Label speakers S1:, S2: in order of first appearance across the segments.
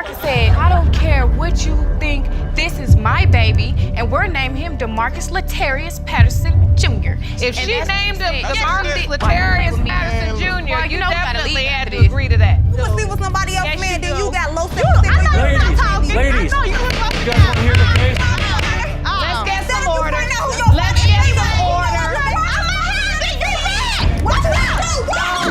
S1: Marcus said, I don't care what you think, this is my baby, and we're naming him DeMarcus Latarius Patterson Jr.
S2: If she named him DeMarcus Latarius Patterson Jr.,
S1: well,
S2: you
S1: know
S2: definitely had to agree to that.
S3: You was sleep with somebody else,
S2: Yes,
S3: man,
S2: you
S3: then
S2: do.
S3: you got low self-esteem.
S4: Ladies,
S2: I know you were supposed
S4: you
S2: to
S4: guys want to hear the case?
S2: Let's get some
S3: You
S2: order.
S3: find out who your
S2: Let's
S3: fucking
S2: get
S3: nigga
S2: some
S3: is.
S2: order.
S3: What's up?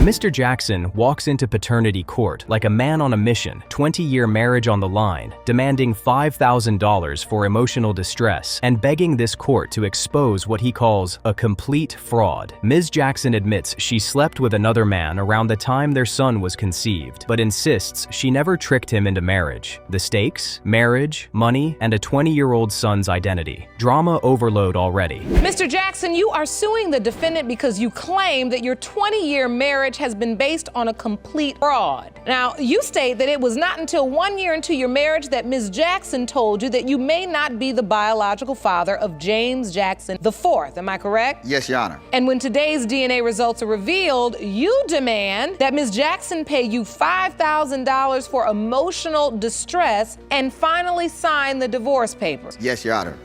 S5: Mr. Jackson walks into paternity court like a man on a mission, 20-year marriage on the line, demanding $5,000 for emotional distress and begging this court to expose what he calls a complete fraud. Ms. Jackson admits she slept with another man around the time their son was conceived, but insists she never tricked him into marriage. The stakes? Marriage, money, and a 20-year-old son's identity. Drama overload already.
S6: Mr. Jackson, you are suing the defendant because you claim that your 20-year marriage has been based on a complete fraud. Now, you state that it was not until 1 year into your marriage that Ms. Jackson told you that you may not be the biological father of James Jackson IV. Am I correct?
S7: Yes, Your Honor.
S6: And when today's DNA results are revealed, you demand that Ms. Jackson pay you $5,000 for emotional distress and finally sign the divorce papers.
S7: Yes, Your Honor.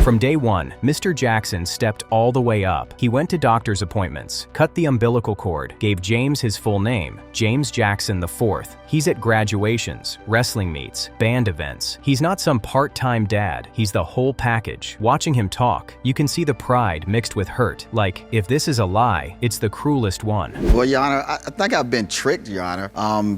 S5: From day one, Mr. Jackson stepped all the way up. He went to doctor's appointments, cut the umbilical cord, gave James his full name, James Jackson IV. He's at graduations, wrestling meets, band events. He's not some part-time dad, he's the whole package. Watching him talk, you can see the pride mixed with hurt. Like, if this is a lie, it's the cruelest one.
S7: Well, Your Honor, I think I've been tricked, Your Honor.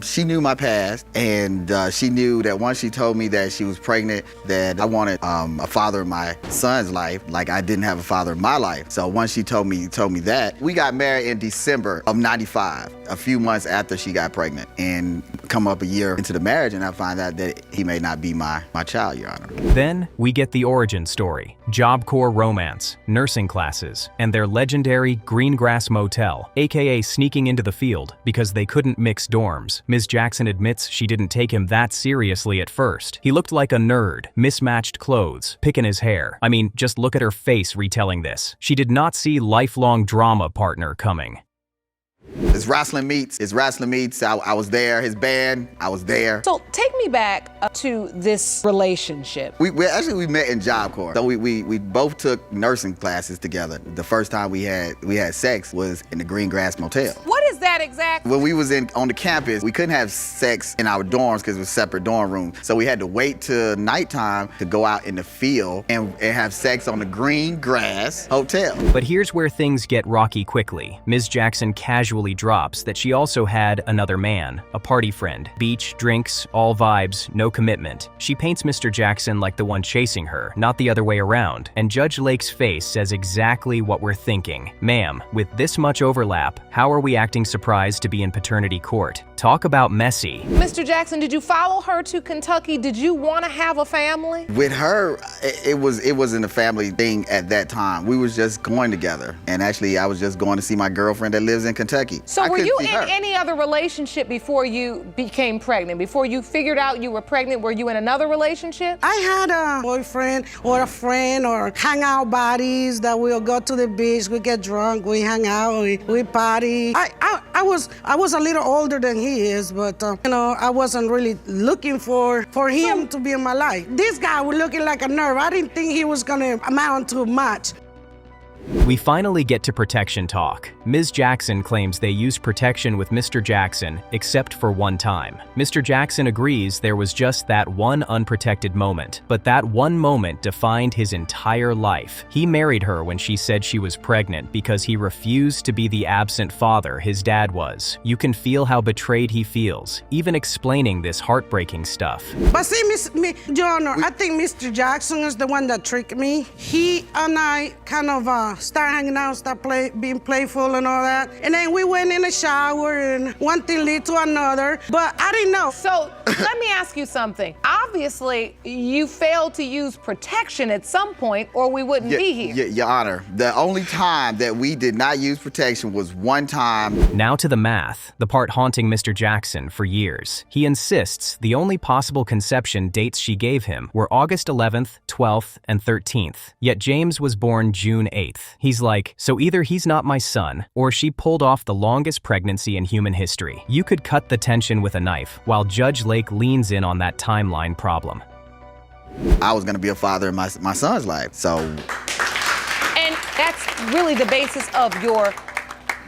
S7: She knew my past, and she knew that once she told me that she was pregnant, that I wanted a father in my son's life, like I didn't have a father in my life. So once she told me that, we got married in December of '95, a few months after she got pregnant, and come up a year into the marriage, and I find out that he may not be my child, Your Honor.
S5: Then we get the origin story, Job Corps romance, nursing classes, and their legendary Green Grass Motel, aka sneaking into the field because they couldn't mix dorms. Ms. Jackson admits she didn't take him that seriously at first. He looked like a nerd, mismatched clothes, picking his hair. I mean, just look at her face retelling this. She did not see lifelong drama partner coming.
S7: It's wrestling meets. I was there. His band, I was there.
S6: So take me back to this relationship.
S7: We met in Job Corps. So we both took nursing classes together. The first time we had sex was in the Green Grass Motel.
S6: What is that exactly?
S7: When we was on the campus, we couldn't have sex in our dorms because it was separate dorm rooms. So we had to wait till nighttime to go out in the field and have sex on the Green Grass Hotel.
S5: But here's where things get rocky quickly. Ms. Jackson casually drops that she also had another man, a party friend. Beach, drinks, all vibes, no commitment. She paints Mr. Jackson like the one chasing her, not the other way around. And Judge Lake's face says exactly what we're thinking. Ma'am, with this much overlap, how are we acting surprised to be in paternity court? Talk about messy.
S6: Mr. Jackson, did you follow her to Kentucky? Did you want to have a family?
S7: With her, it wasn't a family thing at that time. We was just going together. And actually, I was just going to see my girlfriend that lives in Kentucky.
S6: So were you in any other relationship before you became pregnant? Before you figured out you were pregnant, were you in another relationship?
S8: I had a boyfriend or a friend or hangout buddies that we'll go to the beach, we get drunk, we hang out, we party. I was a little older than he is, but I wasn't really looking for him to be in my life. This guy was looking like a nerve. I didn't think he was gonna amount to much.
S5: We finally get to protection talk. Ms. Jackson claims they used protection with Mr. Jackson, except for one time. Mr. Jackson agrees there was just that one unprotected moment, but that one moment defined his entire life. He married her when she said she was pregnant because he refused to be the absent father his dad was. You can feel how betrayed he feels, even explaining this heartbreaking stuff.
S8: But see, John, I think Mr. Jackson is the one that tricked me. He and I kind of start hanging out, start being playful and all that. And then we went in the shower and one thing led to another, but I didn't know.
S6: So let me ask you something. obviously you failed to use protection at some point or we wouldn't be here.
S7: Your Honor, the only time that we did not use protection was one time.
S5: Now to the math, the part haunting Mr. Jackson for years. He insists the only possible conception dates she gave him were August 11th, 12th, and 13th. Yet James was born June 8th. He's like, so either he's not my son, or she pulled off the longest pregnancy in human history. You could cut the tension with a knife, while Judge Lake leans in on that timeline problem.
S7: I was gonna be a father in my son's life, so.
S6: And that's really the basis of your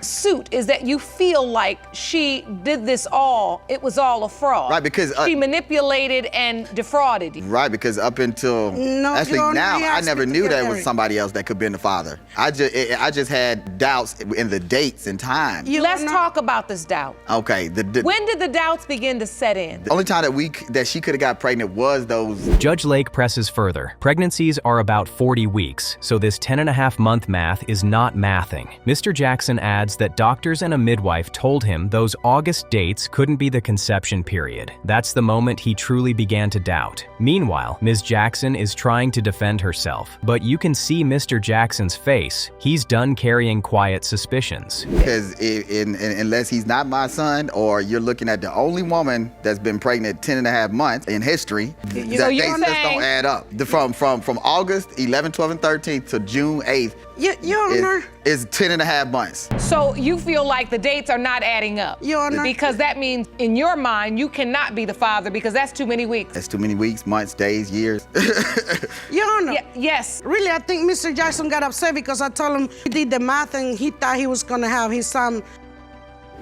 S6: suit, is that you feel like she did this all, it was all a fraud.
S7: Right, because
S6: she manipulated and defrauded you.
S7: Right, because up until actually now, I never knew that it was somebody else that could be the father. I just had doubts in the dates and time.
S6: Let's talk about this doubt.
S7: Okay.
S6: When did the doubts begin to set in?
S7: The only time that she could have got pregnant was those.
S5: Judge Lake presses further. Pregnancies are about 40 weeks, so this 10.5-month math is not mathing. Mr. Jackson adds that doctors and a midwife told him those August dates couldn't be the conception period. That's the moment he truly began to doubt. Meanwhile, Ms. Jackson is trying to defend herself, but you can see Mr. Jackson's face. He's done carrying quiet suspicions.
S7: Because unless he's not my son, or you're looking at the only woman that's been pregnant 10.5 months in history, that dates just don't add up. From August 11th, 12th, and 13th to June 8th,
S8: Your Honor,
S7: is 10.5 months.
S6: So you feel like the dates are not adding up?
S8: Your Honor.
S6: Because that means, in your mind, you cannot be the father because that's too many weeks.
S7: That's too many weeks, months, days, years.
S8: Your Honor.
S6: Yes.
S8: Really, I think Mr. Jackson got upset because I told him he did the math and he thought he was gonna have his son.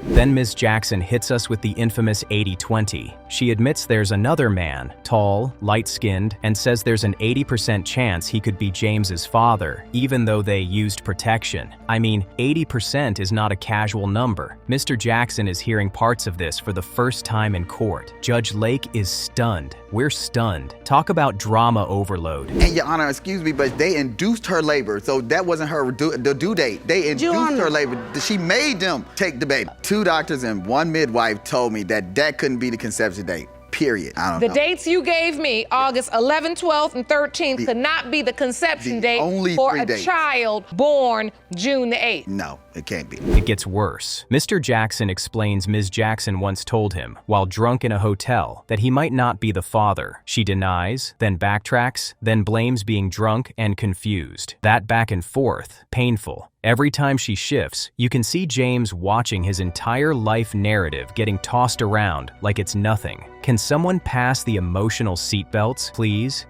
S5: Then Ms. Jackson hits us with the infamous 80-20. She admits there's another man, tall, light-skinned, and says there's an 80% chance he could be James's father, even though they used protection. I mean, 80% is not a casual number. Mr. Jackson is hearing parts of this for the first time in court. Judge Lake is stunned. We're stunned. Talk about drama overload.
S7: And Your Honor, excuse me, but they induced her labor, so that wasn't her the due date. They induced her labor. She made them take the baby. 2 doctors and 1 midwife told me that couldn't be the conception date. Period. I don't know.
S6: The dates you gave me, August 11th, 12th, and 13th, could not be the conception date for a child born June the 8th.
S7: No, it can't be.
S5: It gets worse. Mr. Jackson explains Ms. Jackson once told him, while drunk in a hotel, that he might not be the father. She denies, then backtracks, then blames being drunk and confused. That back and forth, painful. Every time she shifts, you can see James watching his entire life narrative getting tossed around like it's nothing. Can someone pass the emotional seatbelts, please?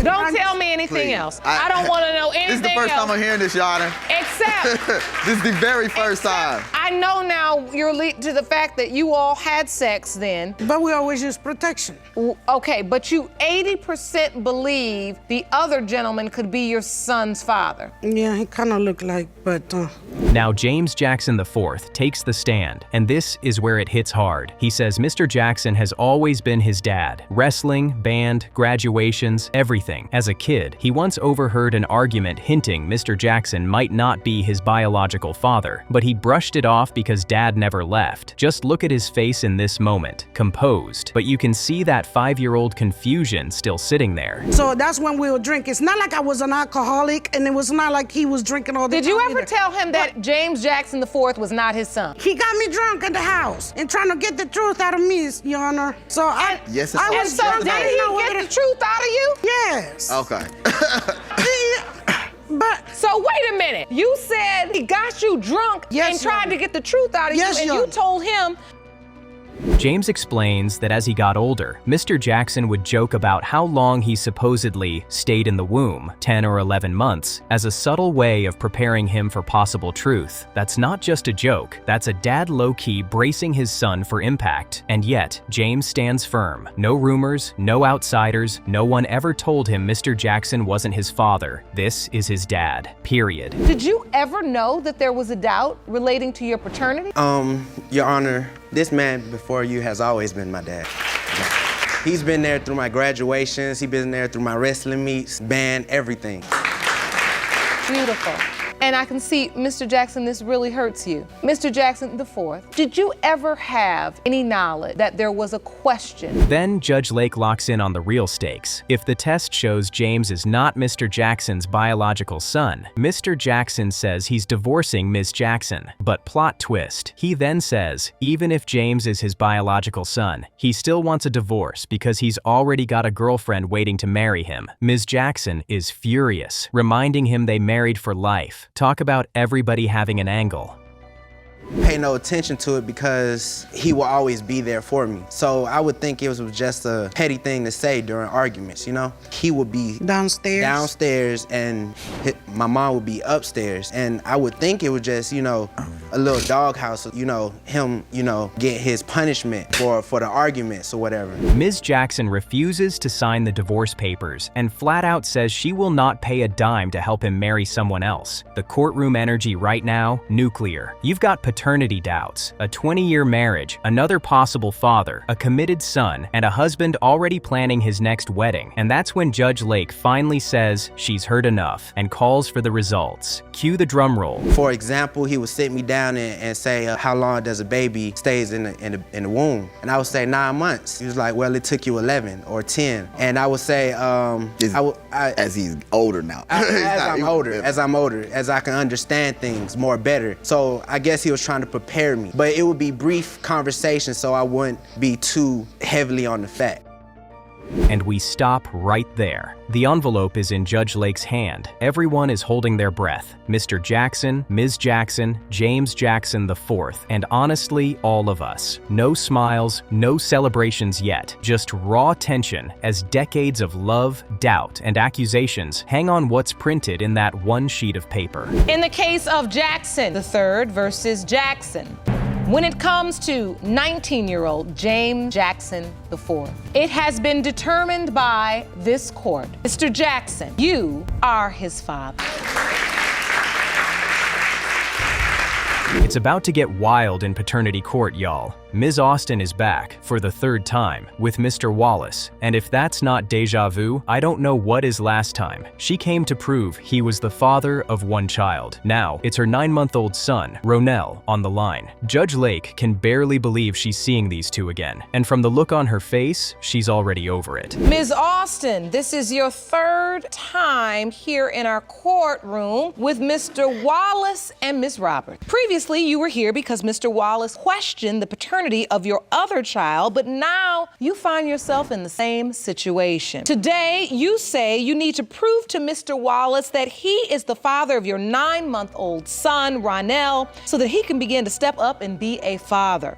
S6: Don't tell me anything else. I don't want to know anything else.
S7: This is the first time I'm hearing this, Your Honor.
S6: Except.
S7: This is the very first time.
S6: I know now you're leading to the fact that you all had sex then.
S8: But we always use protection.
S6: Okay, but you 80% believe the other gentleman could be your son's father.
S8: Yeah, he kind of looked like, but...
S5: Now, James Jackson IV takes the stand, and this is where it hits hard. He says Mr. Jackson has always been his dad. Wrestling, band, graduations, everything. As a kid, he once overheard an argument hinting Mr. Jackson might not be his biological father, but he brushed it off because dad never left. Just look at his face in this moment, composed, but you can see that 5-year-old confusion still sitting there.
S8: So that's when we would drink. It's not like I was an alcoholic, and it was not like he was drinking all the time.
S6: Did you ever tell him that James Jackson IV was not his son?
S8: He got me drunk in the house and trying to get the truth out of me, Your Honor. So I
S6: did he get the truth out of you?
S8: Yes.
S7: Okay.
S8: But
S6: so wait a minute. You said he got you drunk and tried to get the truth out of you, and you told him.
S5: James explains that as he got older, Mr. Jackson would joke about how long he supposedly stayed in the womb, 10 or 11 months, as a subtle way of preparing him for possible truth. That's not just a joke, that's a dad low-key bracing his son for impact. And yet, James stands firm. No rumors, no outsiders, no one ever told him Mr. Jackson wasn't his father. This is his dad, period.
S6: Did you ever know that there was a doubt relating to your paternity?
S9: Your Honor, this man before you has always been my dad. He's been there through my graduations, he's been there through my wrestling meets, band, everything.
S6: Beautiful. And I can see, Mr. Jackson, this really hurts you. Mr. Jackson the fourth, did you ever have any knowledge that there was a question?
S5: Then Judge Lake locks in on the real stakes. If the test shows James is not Mr. Jackson's biological son, Mr. Jackson says he's divorcing Ms. Jackson. But plot twist, he then says, even if James is his biological son, he still wants a divorce because he's already got a girlfriend waiting to marry him. Ms. Jackson is furious, reminding him they married for life. Talk about everybody having an angle.
S9: Pay no attention to it because he will always be there for me. So I would think it was just a petty thing to say during arguments, you know? He would be downstairs and my mom would be upstairs. And I would think it was just, you know, a little doghouse, you know, him, you know, get his punishment for the arguments or whatever.
S5: Ms. Jackson refuses to sign the divorce papers and flat out says she will not pay a dime to help him marry someone else. The courtroom energy right now, nuclear. You've got paternity doubts, a 20-year marriage, another possible father, a committed son, and a husband already planning his next wedding. And that's when Judge Lake finally says she's heard enough and calls for the results. Cue the drum roll.
S9: For example, he would sit me down and say, how long does a baby stays in the womb? And I would say 9 months. He was like, well, it took you 11 or 10. And I would say,
S7: as he's older now.
S9: As I'm older, as I can understand things more better. So I guess he was trying to prepare me. But it would be brief conversations so I wouldn't be too heavily on the fact.
S5: And we stop right there. The envelope is in Judge Lake's hand. Everyone is holding their breath. Mr. Jackson, Ms. Jackson, James Jackson IV, and honestly, all of us. No smiles, no celebrations yet. Just raw tension as decades of love, doubt, and accusations hang on what's printed in that one sheet of paper.
S6: In the case of Jackson III versus Jackson, when it comes to 19-year-old James Jackson IV, it has been determined by this court, Mr. Jackson, you are his father.
S5: It's about to get wild in paternity court, y'all. Ms. Austin is back, for the third time, with Mr. Wallace. And if that's not deja vu, I don't know what is last time. She came to prove he was the father of one child. Now, it's her 9-month-old son, Ronnell, on the line. Judge Lake can barely believe she's seeing these two again. And from the look on her face, she's already over it.
S6: Ms. Austin, this is your third time here in our courtroom with Mr. Wallace and Ms. Roberts. Previously, you were here because Mr. Wallace questioned the paternity of your other child, but now you find yourself in the same situation. Today, you say you need to prove to Mr. Wallace that he is the father of your 9-month-old son, Ronnell, so that he can begin to step up and be a father.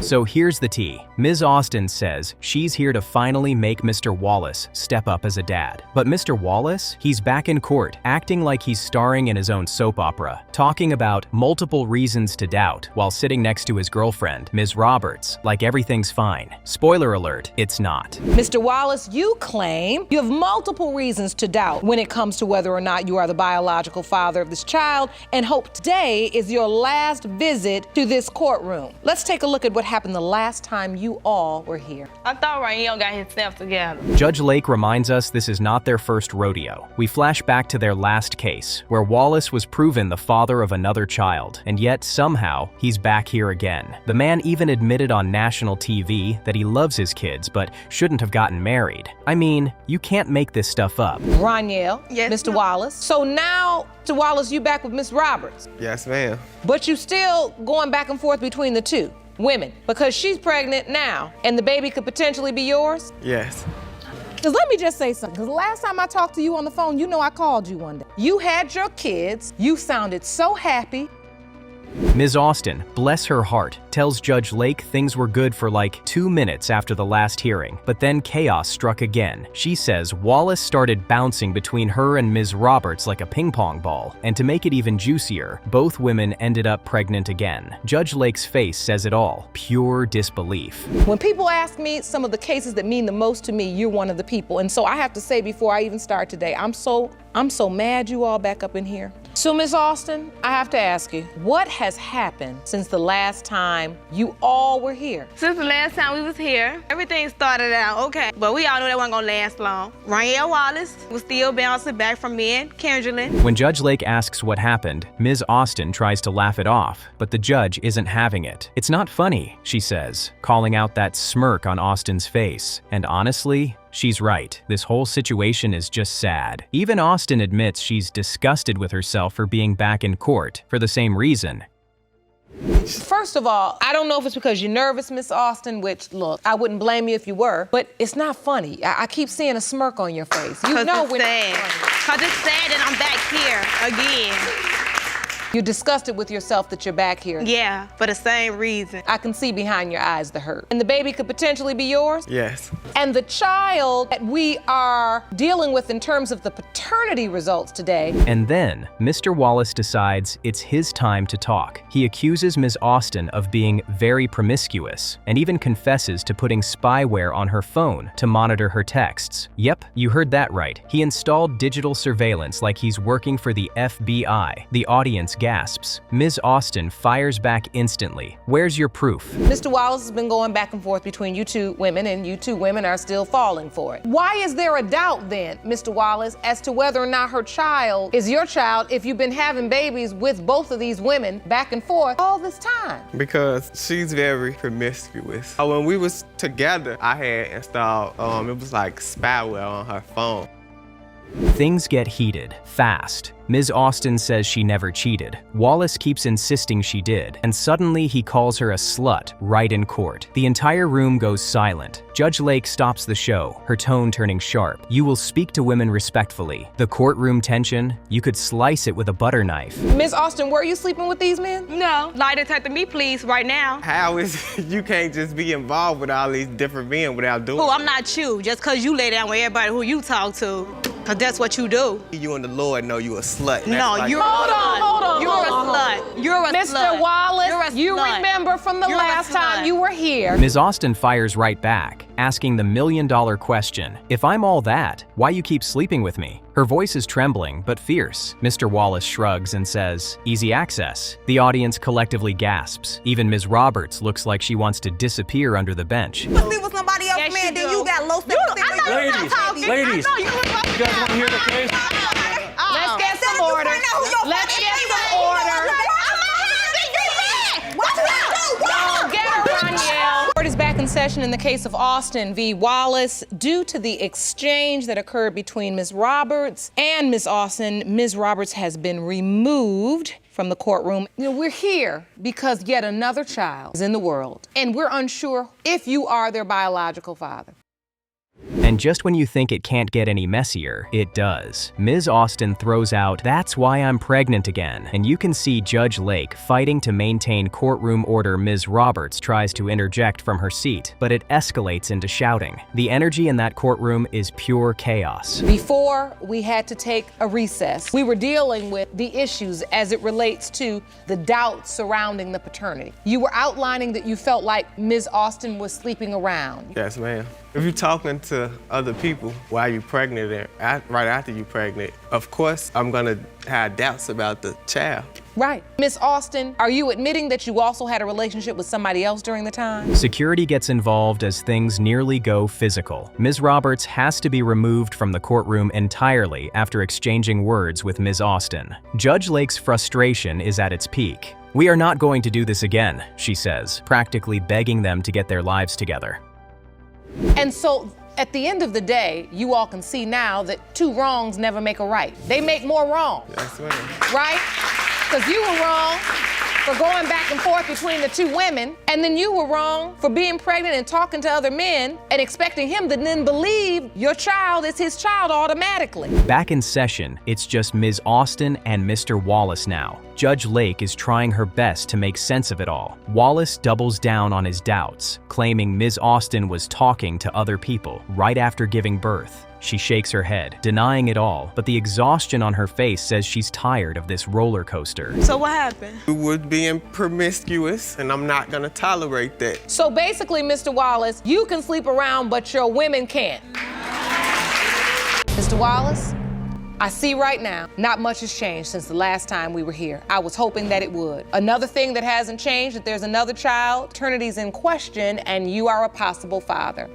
S5: So here's the tea. Ms. Austin says she's here to finally make Mr. Wallace step up as a dad. But Mr. Wallace, he's back in court, acting like he's starring in his own soap opera, talking about multiple reasons to doubt while sitting next to his girlfriend, Ms. Roberts, like everything's fine. Spoiler alert, it's not.
S6: Mr. Wallace, you claim you have multiple reasons to doubt when it comes to whether or not you are the biological father of this child, and hope today is your last visit to this courtroom. Let's take a look at what happened the last time you all were here.
S2: I thought Ronnell got himself together.
S5: Judge Lake reminds us this is not their first rodeo. We flash back to their last case, where Wallace was proven the father of another child, and yet somehow he's back here again. The man even admitted on national TV that he loves his kids, but shouldn't have gotten married. I mean, you can't make this stuff up.
S6: Ronnell,
S2: Yes,
S6: Mr.
S2: ma'am.
S6: Wallace. So now, Mr. Wallace, you back with Miss Roberts,
S9: Yes, ma'am.
S6: but you still going back and forth between the two women because she's pregnant now and the baby could potentially be yours?
S9: Yes.
S6: Because let me just say something, because last time I talked to you on the phone, you know I called you one day. You had your kids, you sounded so happy.
S5: Ms. Austin, bless her heart, tells Judge Lake things were good for like 2 minutes after the last hearing, but then chaos struck again. She says Wallace started bouncing between her and Ms. Roberts like a ping pong ball, and to make it even juicier, both women ended up pregnant again. Judge Lake's face says it all, pure disbelief.
S6: When people ask me some of the cases that mean the most to me, you're one of the people. And so I have to say before I even start today, I'm so mad you all back up in here. So, Miss Austin, I have to ask you, what has happened since the last time you all were here?
S2: Since the last time we was here, everything started out okay, but we all knew that wasn't gonna last long. Ronnell Wallace was still bouncing back from me and Kendra.
S5: When Judge Lake asks what happened, Ms. Austin tries to laugh it off, but the judge isn't having it. It's not funny, she says, calling out that smirk on Austin's face. And honestly, she's right. This whole situation is just sad. Even Austin admits she's disgusted with herself for being back in court for the same reason.
S6: First of all, I don't know if it's because you're nervous, Miss Austin, which, look, I wouldn't blame you if you were, but it's not funny. I keep seeing a smirk on your face. You know when it's sad.
S2: Because it's sad that I'm back here again.
S6: You're disgusted with yourself that you're back here.
S2: Yeah, for the same reason.
S6: I can see behind your eyes the hurt. And the baby could potentially be yours?
S9: Yes.
S6: And the child that we are dealing with in terms of the paternity results today.
S5: And then, Mr. Wallace decides it's his time to talk. He accuses Ms. Austin of being very promiscuous and even confesses to putting spyware on her phone to monitor her texts. Yep, you heard that right. He installed digital surveillance like he's working for the FBI. The audience gasps. Ms. Austin fires back instantly. Where's your proof?
S6: Mr. Wallace has been going back and forth between you two women, and you two women are still falling for it. Why is there a doubt then, Mr. Wallace, as to whether or not her child is your child if you've been having babies with both of these women back and forth all this time?
S10: Because she's very promiscuous. When we was together, I had installed, it was like spyware on her phone.
S5: Things get heated, fast. Ms. Austin says she never cheated. Wallace keeps insisting she did, and suddenly he calls her a slut right in court. The entire room goes silent. Judge Lake stops the show, her tone turning sharp. You will speak to women respectfully. The courtroom tension, you could slice it with a butter knife.
S6: Ms. Austin, were you sleeping with these men?
S2: No. Lie detector me, please, right now.
S10: How is you can't just be involved with all these different men without doing
S2: Oh, I'm not you, just because you lay down with everybody who you talk to. Because that's what you do.
S10: You and the Lord know you a slut.
S2: No, you're a slut.
S6: Hold on.
S2: You're a slut. You're a slut.
S6: Mr. Wallace,
S2: You're a
S6: you
S2: slut.
S6: remember from the
S2: You're a
S6: last time
S2: slut.
S6: you were here.
S5: Ms. Austin fires right back, asking the million-dollar question. If I'm all that, why you keep sleeping with me? Her voice is trembling, but fierce. Mr. Wallace shrugs and says, easy access. The audience collectively gasps. Even Ms. Roberts looks like she wants to disappear under the bench.
S3: You sleep with somebody else,
S2: Yes,
S3: man,
S2: you
S3: then
S2: do.
S3: you got low self-esteem.
S4: Ladies, you guys want to hear the case?
S6: Let's get some order. Let's get some order. No, get her, Ronnell. Court is back in session in the case of Austin v. Wallace. Due to the exchange that occurred between Ms. Roberts and Ms. Austin, Ms. Roberts has been removed from the courtroom. You know, we're here because yet another child is in the world, and we're unsure if you are their biological father.
S5: And just when you think it can't get any messier, it does. Ms. Austin throws out, "That's why I'm pregnant again." And you can see Judge Lake fighting to maintain courtroom order. Ms. Roberts tries to interject from her seat, but it escalates into shouting. The energy in that courtroom is pure chaos.
S6: Before we had to take a recess, we were dealing with the issues as it relates to the doubts surrounding the paternity. You were outlining that you felt like Ms. Austin was sleeping around.
S10: Yes, ma'am. If you're talking to other people while you're pregnant and right after you're pregnant, of course I'm gonna have doubts about the child.
S6: Right. Ms. Austin, are you admitting that you also had a relationship with somebody else during the time?
S5: Security gets involved as things nearly go physical. Ms. Roberts has to be removed from the courtroom entirely after exchanging words with Ms. Austin. Judge Lake's frustration is at its peak. "We are not going to do this again," she says, practically begging them to get their lives together.
S6: And so, at the end of the day, you all can see now that two wrongs never make a right. They make more wrong.
S10: Yes, ma'am.
S6: Right? Because you were wrong for going back and forth between the two women, and then you were wrong for being pregnant and talking to other men and expecting him to then believe your child is his child automatically.
S5: Back in session, it's just Ms. Austin and Mr. Wallace now. Judge Lake is trying her best to make sense of it all. Wallace doubles down on his doubts, claiming Ms. Austin was talking to other people right after giving birth. She shakes her head, denying it all, but the exhaustion on her face says she's tired of this roller coaster.
S2: So what happened?
S10: You were being promiscuous, and I'm not gonna tolerate that.
S6: So basically, Mr. Wallace, you can sleep around, but your women can't. Mr. Wallace, I see right now, not much has changed since the last time we were here. I was hoping that it would. Another thing that hasn't changed, that there's another child, paternity's in question, and you are a possible father.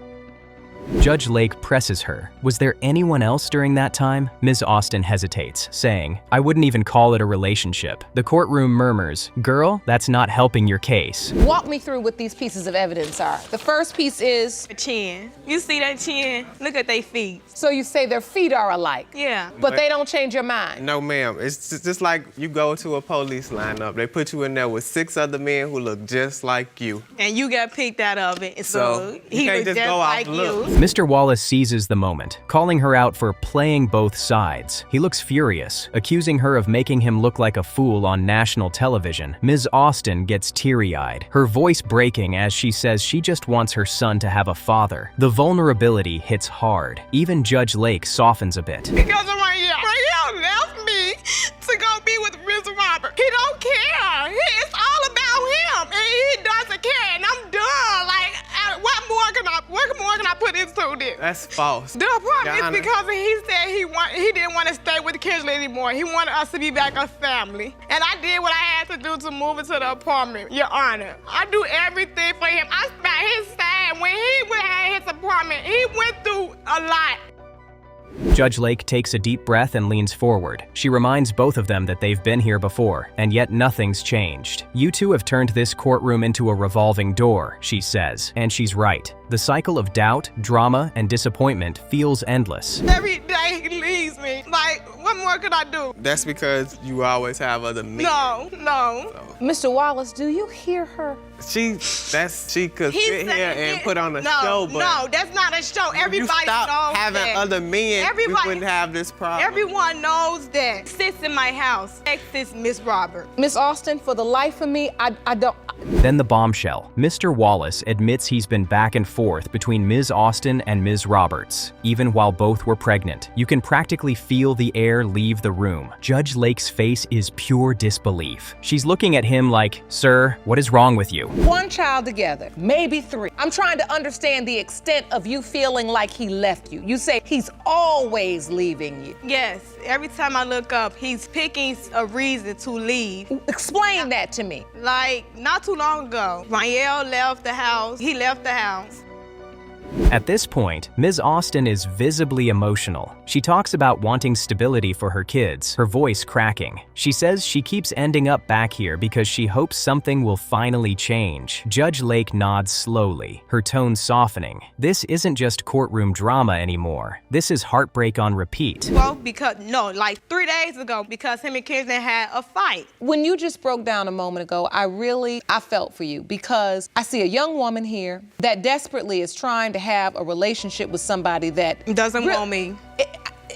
S5: Judge Lake presses her. Was there anyone else during that time? Ms. Austin hesitates, saying, I wouldn't even call it a relationship. The courtroom murmurs, girl, that's not helping your case.
S6: Walk me through what these pieces of evidence are. The first piece is
S2: The chin. You see that chin? Look at their feet.
S6: so you say their feet are alike,
S2: Yeah.
S6: but they don't change your mind.
S10: No, ma'am. It's just like you go to a police lineup. They put you in there with 6 other men who look just like you.
S2: And you got picked out of it.
S10: So you
S2: he
S10: can't
S2: was
S10: just
S2: just
S10: go off
S2: like
S10: looks.
S2: you.
S5: Mr. Wallace seizes the moment, calling her out for playing both sides. He looks furious, accusing her of making him look like a fool on national television. Ms. Austin gets teary-eyed, her voice breaking as she says she just wants her son to have a father. The vulnerability hits hard. Even Judge Lake softens a bit.
S2: Because of Ronnell left me to go be with Mr. Robert. He don't care. It's all about him, and he doesn't care. And I'm done. Like, what more can I put into this?
S10: That's false.
S2: The problem
S10: Your Honor.
S2: is because he said he didn't want to stay with Kinsley anymore. He wanted us to be back a family. And I did what I had to do to move into the apartment, Your Honor. I do everything for him. I spent his side. When he had his apartment, he went through a lot.
S5: Judge Lake takes a deep breath and leans forward. She reminds both of them that they've been here before, and yet nothing's changed. You two have turned this courtroom into a revolving door, she says, and she's right. The cycle of doubt, drama, and disappointment feels endless.
S2: Every day he leaves me. Like, what more could I do?
S10: That's because you always have other men.
S2: No.
S6: Mr. Wallace, do you hear her?
S10: She could sit here and put on a show, but
S2: no, that's not a show.
S10: if you
S2: Everybody
S10: stop
S2: knows
S10: having
S2: that.
S10: other men, we
S2: Everybody-
S10: wouldn't have this problem.
S2: Everyone knows that. Sits in my house. Next is Miss Robert.
S6: Miss Austin, for the life of me, I don't.
S5: Then the bombshell. Mr. Wallace admits he's been back and forth between Ms. Austin and Ms. Roberts, even while both were pregnant. You can practically feel the air leave the room. Judge Lake's face is pure disbelief. She's looking at him like, sir, what is wrong with you?
S6: One child together, maybe 3. I'm trying to understand the extent of you feeling like he left you. You say he's always leaving you.
S2: Yes, every time I look up, he's picking a reason to leave.
S6: Explain that to me.
S2: Like, not too long ago, Ronnell left the house. He left the house.
S5: At this point, Ms. Austin is visibly emotional. She talks about wanting stability for her kids, her voice cracking. She says she keeps ending up back here because she hopes something will finally change. Judge Lake nods slowly, her tone softening. This isn't just courtroom drama anymore. This is heartbreak on repeat.
S2: Well, like 3 days ago, because him and Kinsley had a fight.
S6: When you just broke down a moment ago, I felt for you because I see a young woman here that desperately is trying to have a relationship with somebody that
S2: doesn't want me.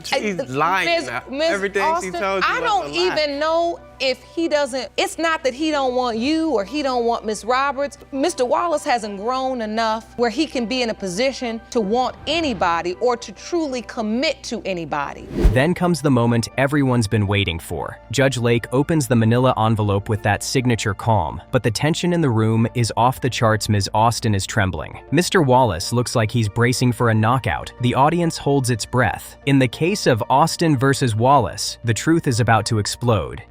S10: She's lying now. Everything
S6: Austin,
S10: she told you
S6: I
S10: was
S6: don't
S10: a lie.
S6: even know if he doesn't. It's not that he don't want you or he don't want Miss Roberts. Mr. Wallace hasn't grown enough where he can be in a position to want anybody or to truly commit to anybody.
S5: Then comes the moment everyone's been waiting for. Judge Lake opens the manila envelope with that signature calm, but the tension in the room is off the charts. Ms. Austin is trembling. Mr. Wallace looks like he's bracing for a knockout. The audience holds its breath. In the case of Austin versus Wallace, the truth is about to explode.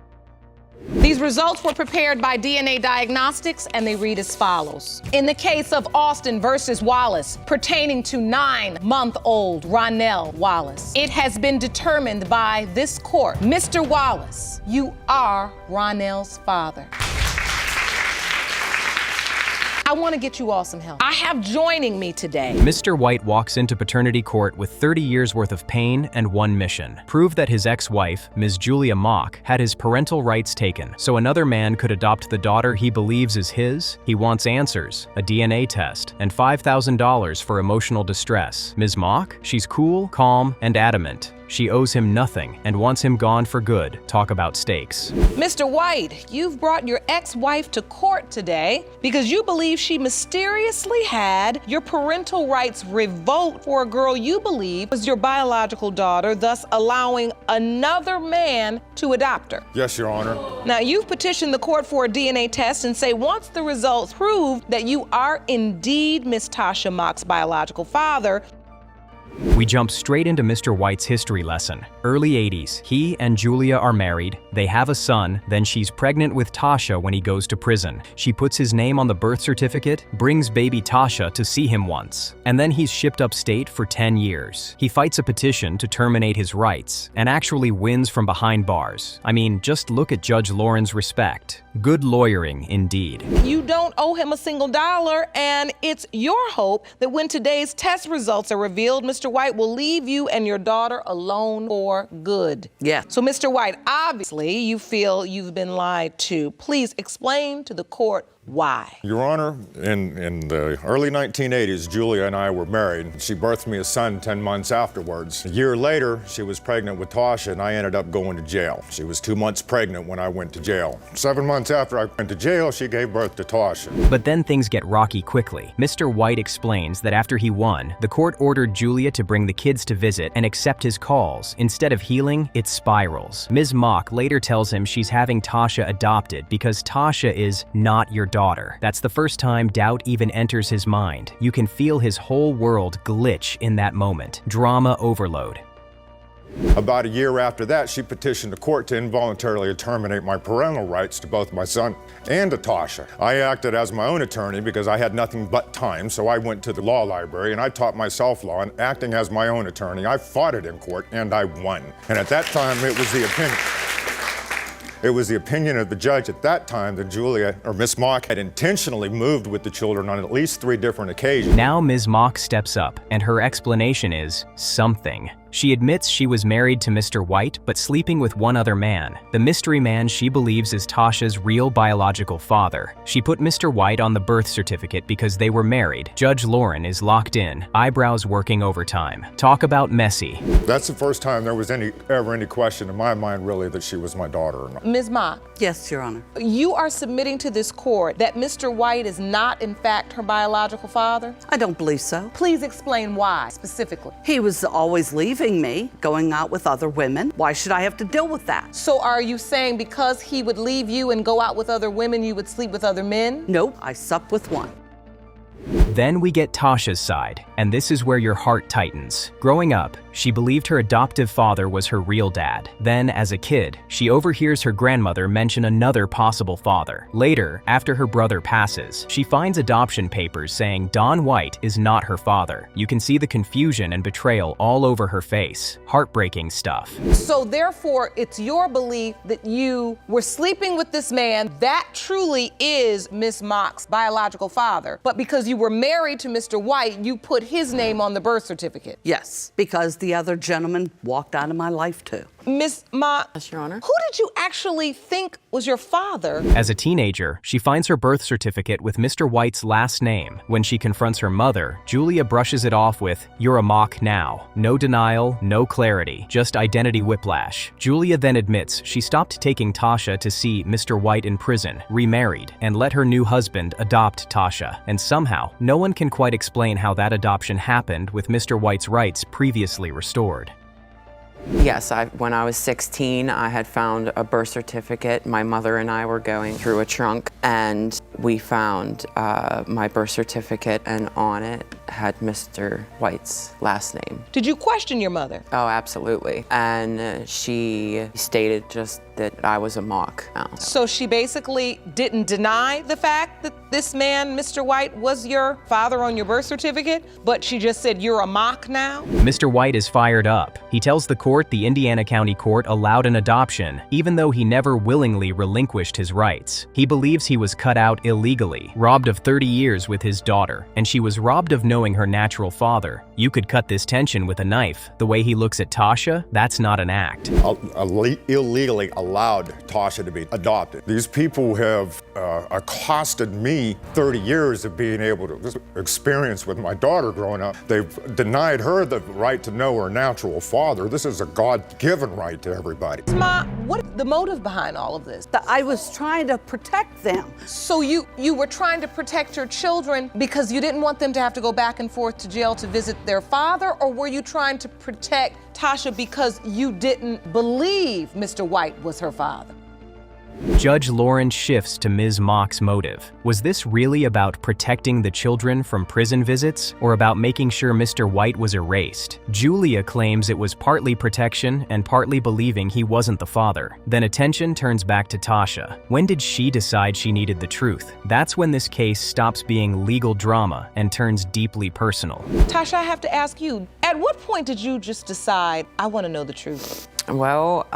S6: These results were prepared by DNA Diagnostics, and they read as follows. In the case of Austin versus Wallace, pertaining to 9-month-old Ronnell Wallace, it has been determined by this court, Mr. Wallace, you are Ronnell's father. I want to get you all some help. I have joining me today.
S5: Mr. White walks into paternity court with 30 years worth of pain and one mission: prove that his ex-wife, Ms. Julia Mock, had his parental rights taken so another man could adopt the daughter he believes is his. He wants answers, a DNA test, and $5,000 for emotional distress. Ms. Mock? She's cool, calm, and adamant. She owes him nothing and wants him gone for good. Talk about stakes.
S6: Mr. White, you've brought your ex-wife to court today because you believe she mysteriously had your parental rights revoked for a girl you believe was your biological daughter, thus allowing another man to adopt her.
S11: Yes, Your Honor.
S6: Now, you've petitioned the court for a DNA test and say once the results prove that you are indeed Miss Tasha Mock's biological father,
S5: We jump straight into Mr. White's history lesson. Early 80s, he and Julia are married, they have a son, then she's pregnant with Tasha when he goes to prison. She puts his name on the birth certificate, brings baby Tasha to see him once, and then he's shipped upstate for 10 years. He fights a petition to terminate his rights, and actually wins from behind bars. I mean, just look at Judge Lauren's respect. Good lawyering, indeed.
S6: You don't owe him a single dollar, and it's your hope that when today's test results are revealed, Mr. White will leave you and your daughter alone for good.
S3: Yeah.
S6: So, Mr. White, obviously you feel you've been lied to. Please explain to the court why.
S11: Your Honor, in the early 1980s, Julia and I were married. She birthed me a son 10 months afterwards. A year later, she was pregnant with Tasha, and I ended up going to jail. She was 2 months pregnant when I went to jail. 7 months after I went to jail, she gave birth to Tasha.
S5: But then things get rocky quickly. Mr. White explains that after he won, the court ordered Julia to bring the kids to visit and accept his calls. Instead of healing, it spirals. Ms. Mock later tells him she's having Tasha adopted because Tasha is not your daughter. That's the first time doubt even enters his mind. You can feel his whole world glitch in that moment. Drama overload.
S11: About a year after that, she petitioned the court to involuntarily terminate my parental rights to both my son and to Tasha. I acted as my own attorney because I had nothing but time, so I went to the law library and I taught myself law, and acting as my own attorney, I fought it in court and I won. And at that time, it was the opinion. It was the opinion of the judge at that time that Julia, or Miss Mock, had intentionally moved with the children on at least 3 different occasions.
S5: Now Ms. Mock steps up, and her explanation is something. She admits she was married to Mr. White, but sleeping with one other man. The mystery man she believes is Tasha's real biological father. She put Mr. White on the birth certificate because they were married. Judge Lauren is locked in, eyebrows working overtime. Talk about messy.
S11: That's the first time there was ever any question in my mind, really, that she was my daughter or not.
S6: Ms. Mock.
S3: Yes, Your Honor.
S6: You are submitting to this court that Mr. White is not, in fact, her biological father?
S3: I don't believe so.
S6: Please explain why, specifically.
S3: He was always leaving me, going out with other women. Why should I have to deal with that?
S6: So are you saying because he would leave you and go out with other women, you would sleep with other men?
S3: Nope, I slept with one.
S5: Then we get Tasha's side, and this is where your heart tightens. Growing up, she believed her adoptive father was her real dad. Then, as a kid, she overhears her grandmother mention another possible father. Later, after her brother passes, she finds adoption papers saying Don White is not her father. You can see the confusion and betrayal all over her face. Heartbreaking stuff.
S6: So therefore, it's your belief that you were sleeping with this man that truly is Miss Mock's biological father, but because you were married to Mr. White, you put his name on the birth certificate?
S3: Yes, because the other gentleman walked out of my life too.
S6: Miss Mock,
S3: Yes, Your Honor.
S6: who did you actually think was your father?
S5: As a teenager, she finds her birth certificate with Mr. White's last name. When she confronts her mother, Julia brushes it off with, "You're a mock now." No denial, no clarity, just identity whiplash. Julia then admits she stopped taking Tasha to see Mr. White in prison, remarried, and let her new husband adopt Tasha. And somehow, no one can quite explain how that adoption happened with Mr. White's rights previously restored.
S12: Yes, when I was 16, I had found a birth certificate. My mother and I were going through a trunk, and we found my birth certificate, and on it had Mr. White's last name.
S6: Did you question your mother?
S12: Oh, absolutely. And she stated just that I was a mock now.
S6: So she basically didn't deny the fact that this man, Mr. White, was your father on your birth certificate, but she just said you're a mock now?
S5: Mr. White is fired up. He tells the court the Indiana County Court allowed an adoption, even though he never willingly relinquished his rights. He believes he was cut out illegally, robbed of 30 years with his daughter, and she was robbed of knowing her natural father. You could cut this tension with a knife. The way he looks at Tasha, that's not an act.
S11: Illegally allowed Tasha to be adopted. These people have accosted me 30 years of being able to experience with my daughter growing up. They've denied her the right to know her natural father. This is a God-given right to everybody.
S6: Ma, what's the motive behind all of this?
S3: I was trying to protect them.
S6: So you were trying to protect your children because you didn't want them to have to go back and forth to jail to visit their father, or were you trying to protect Tasha because you didn't believe Mr. White was her father?
S5: Judge Lauren shifts to Ms. Mock's motive. Was this really about protecting the children from prison visits, or about making sure Mr. White was erased? Julia claims it was partly protection and partly believing he wasn't the father. Then attention turns back to Tasha. When did she decide she needed the truth? That's when this case stops being legal drama and turns deeply personal.
S6: Tasha, I have to ask you, at what point did you just decide, I want to know the truth?
S12: Well,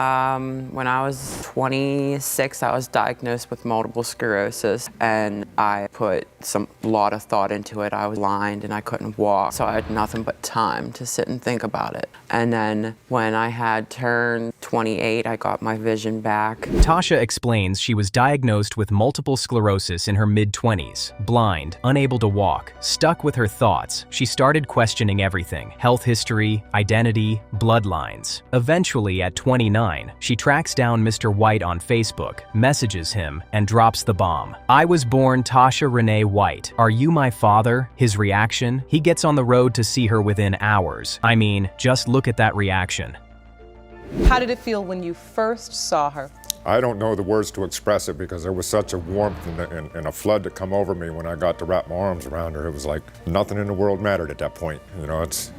S12: when I was 26, I was diagnosed with multiple sclerosis, and I put a lot of thought into it. I was blind and I couldn't walk, so I had nothing but time to sit and think about it. And then when I had turned 28, I got my vision back.
S5: Tasha explains she was diagnosed with multiple sclerosis in her mid-20s, blind, unable to walk, stuck with her thoughts. She started questioning everything: health history, identity, bloodlines. Eventually, at 29, she tracks down Mr. White on Facebook, messages him, and drops the bomb. "I was born Tasha Renee White. Are you my father?" His reaction? He gets on the road to see her within hours. I mean, just look at that reaction.
S6: How did it feel when you first saw her?
S11: I don't know the words to express it because there was such a warmth and a flood to come over me when I got to wrap my arms around her. It was like nothing in the world mattered at that point. You know, it's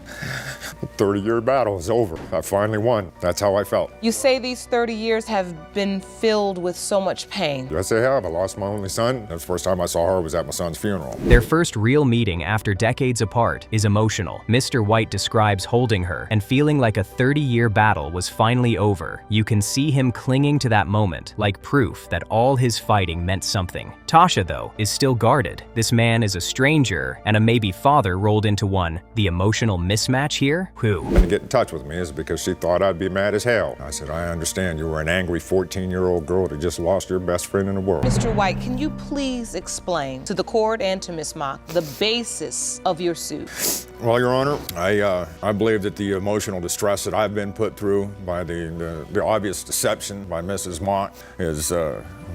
S11: a 30-year battle is over. I finally won. That's how I felt.
S6: You say these 30 years have been filled with so much pain.
S11: Yes, they have. I lost my only son. The first time I saw her was at my son's funeral.
S5: Their first real meeting after decades apart is emotional. Mr. White describes holding her and feeling like a 30-year battle was finally over. You can see him clinging to that moment, like proof that all his fighting meant something. Tasha, though, is still guarded. This man is a stranger and a maybe father rolled into one. The emotional mismatch here? Who?
S11: To get in touch with me is because she thought I'd be mad as hell. I said, I understand you were an angry 14-year-old girl that just lost your best friend in the world.
S6: Mr. White, can you please explain to the court and to Ms. Mock the basis of your suit?
S11: Well, Your Honor, I believe that the emotional distress that I've been put through by the obvious deception by Mrs. Mock is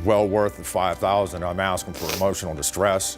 S11: well worth the $5,000 I'm asking for emotional distress.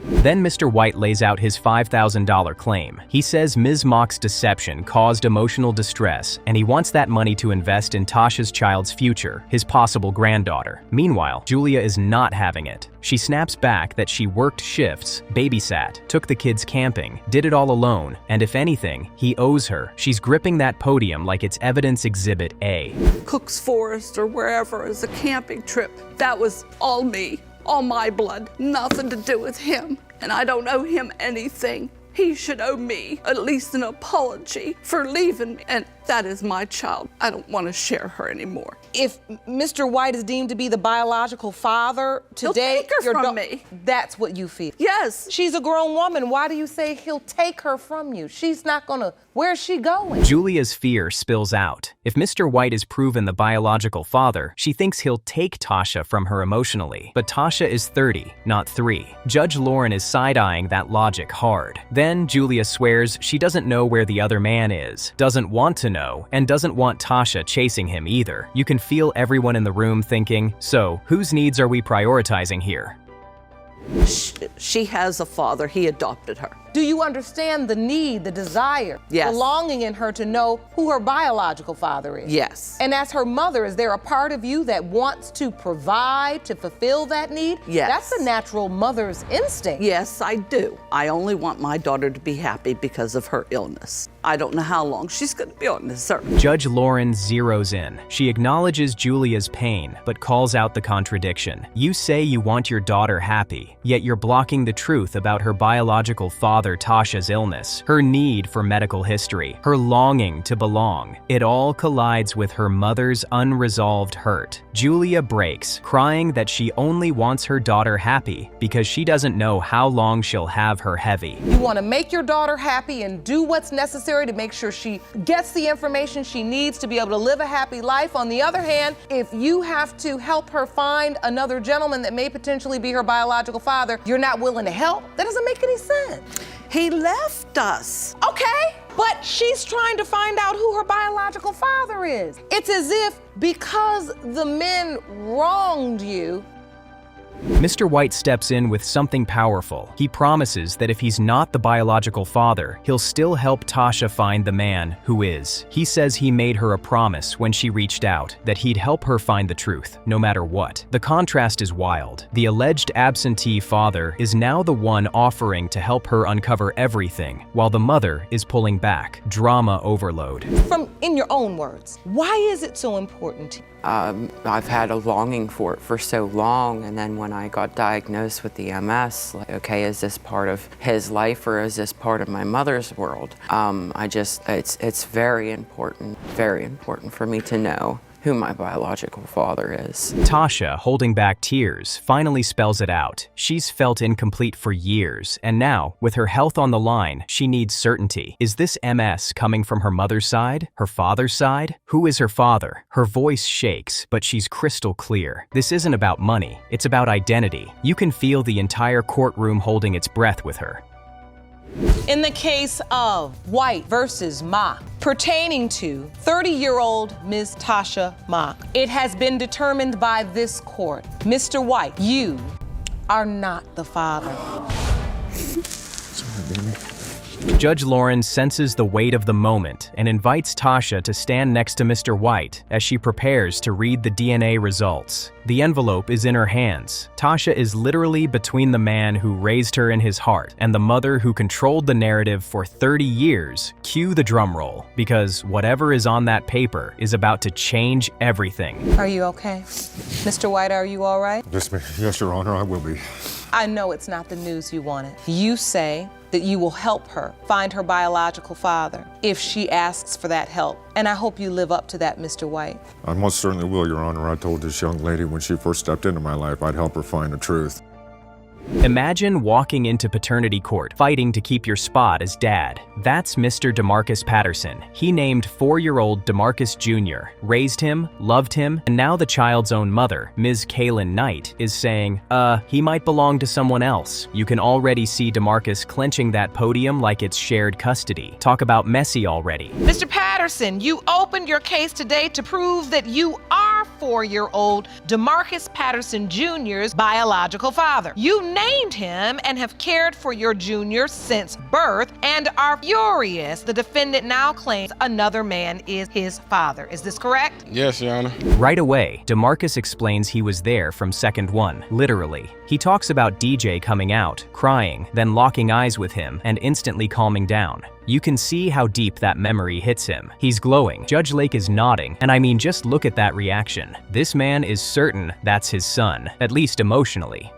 S5: Then Mr. White lays out his $5,000 claim. He says Ms. Mock's deception caused emotional distress, and he wants that money to invest in Tasha's child's future, his possible granddaughter. Meanwhile, Julia is not having it. She snaps back that she worked shifts, babysat, took the kids camping, did it all alone, and if anything, he owes her. She's gripping that podium like it's evidence exhibit A.
S3: Cook's Forest or wherever is a camping trip. That was all me. All my blood, nothing to do with him, and I don't owe him anything. He should owe me at least an apology for leaving me, and that is my child. I don't want to share her anymore.
S6: If Mr. White is deemed to be the biological father today,
S3: he'll take her from me.
S6: That's what you feel?
S3: Yes.
S6: She's a grown woman. Why do you say he'll take her from you? She's not gonna. Where's she going?
S5: Julia's fear spills out. If Mr. White is proven the biological father, she thinks he'll take Tasha from her emotionally. But Tasha is 30, not 3. Judge Lauren is side-eyeing that logic hard. Then Julia swears she doesn't know where the other man is, doesn't want to know, and doesn't want Tasha chasing him either. You can feel everyone in the room thinking, so whose needs are we prioritizing here?
S3: She has a father. He adopted her.
S6: Do you understand the need, the desire,
S3: yes,
S6: the longing in her to know who her biological father is?
S3: Yes.
S6: And as her mother, is there a part of you that wants to provide, to fulfill that need?
S3: Yes.
S6: That's a natural mother's instinct.
S3: Yes, I do. I only want my daughter to be happy because of her illness. I don't know how long she's going to be on this earth.
S5: Judge Lauren zeroes in. She acknowledges Julia's pain, but calls out the contradiction. You say you want your daughter happy, yet you're blocking the truth about her biological father Tasha's illness, her need for medical history, her longing to belong. It all collides with her mother's unresolved hurt. Julia breaks, crying that she only wants her daughter happy because she doesn't know how long she'll have her heavy.
S6: You want to make your daughter happy and do what's necessary to make sure she gets the information she needs to be able to live a happy life. On the other hand, if you have to help her find another gentleman that may potentially be her biological father, you're not willing to help. That doesn't make any sense.
S3: He left us.
S6: Okay, but she's trying to find out who her biological father is. It's as if because the men wronged you,
S5: Mr. White steps in with something powerful. He promises that if he's not the biological father, he'll still help Tasha find the man who is. He says he made her a promise when she reached out that he'd help her find the truth, no matter what. The contrast is wild. The alleged absentee father is now the one offering to help her uncover everything, while the mother is pulling back. Drama overload.
S6: In your own words, why is it so important to you?
S12: I've had a longing for it for so long, and then when I got diagnosed with the MS, like, okay, is this part of his life or is this part of my mother's world? It's very important for me to know who my biological father is.
S5: Tasha, holding back tears, finally spells it out. She's felt incomplete for years, and now, with her health on the line, she needs certainty. Is this MS coming from her mother's side? Her father's side? Who is her father? Her voice shakes, but she's crystal clear. This isn't about money, it's about identity. You can feel the entire courtroom holding its breath with her.
S6: In the case of White versus Mock, pertaining to 30-year-old Ms. Tasha Mock, it has been determined by this court, Mr. White, you are not the father.
S5: Judge Lauren senses the weight of the moment and invites Tasha to stand next to Mr. White as she prepares to read the DNA results. The envelope is in her hands. Tasha is literally between the man who raised her in his heart and the mother who controlled the narrative for 30 years. Cue the drum roll, because whatever is on that paper is about to change everything.
S6: Are you okay? Mr. White, are you all right?
S11: Yes, Your Honor, I will be.
S6: I know it's not the news you wanted. You say that you will help her find her biological father if she asks for that help. And I hope you live up to that, Mr. White.
S11: I most certainly will, Your Honor. I told this young lady when she first stepped into my life, I'd help her find the truth.
S5: Imagine walking into paternity court, fighting to keep your spot as dad. That's Mr. DeMarcus Patterson. He named 4-year-old DeMarcus Jr., raised him, loved him, and now the child's own mother, Ms. Kaylin Knight, is saying, he might belong to someone else. You can already see DeMarcus clenching that podium like it's shared custody. Talk about messy already.
S6: Mr. Patterson, you opened your case today to prove that you are 4-year-old DeMarcus Patterson Jr.'s biological father. You named him and have cared for your junior since birth and are furious the defendant now claims another man is his father. Is this correct?
S10: Yes, Your Honor.
S5: Right away, DeMarcus explains he was there from second one, literally. He talks about DJ coming out, crying, then locking eyes with him and instantly calming down. You can see how deep that memory hits him. He's glowing. Judge Lake is nodding, and I mean, just look at that reaction. This man is certain that's his son, at least emotionally.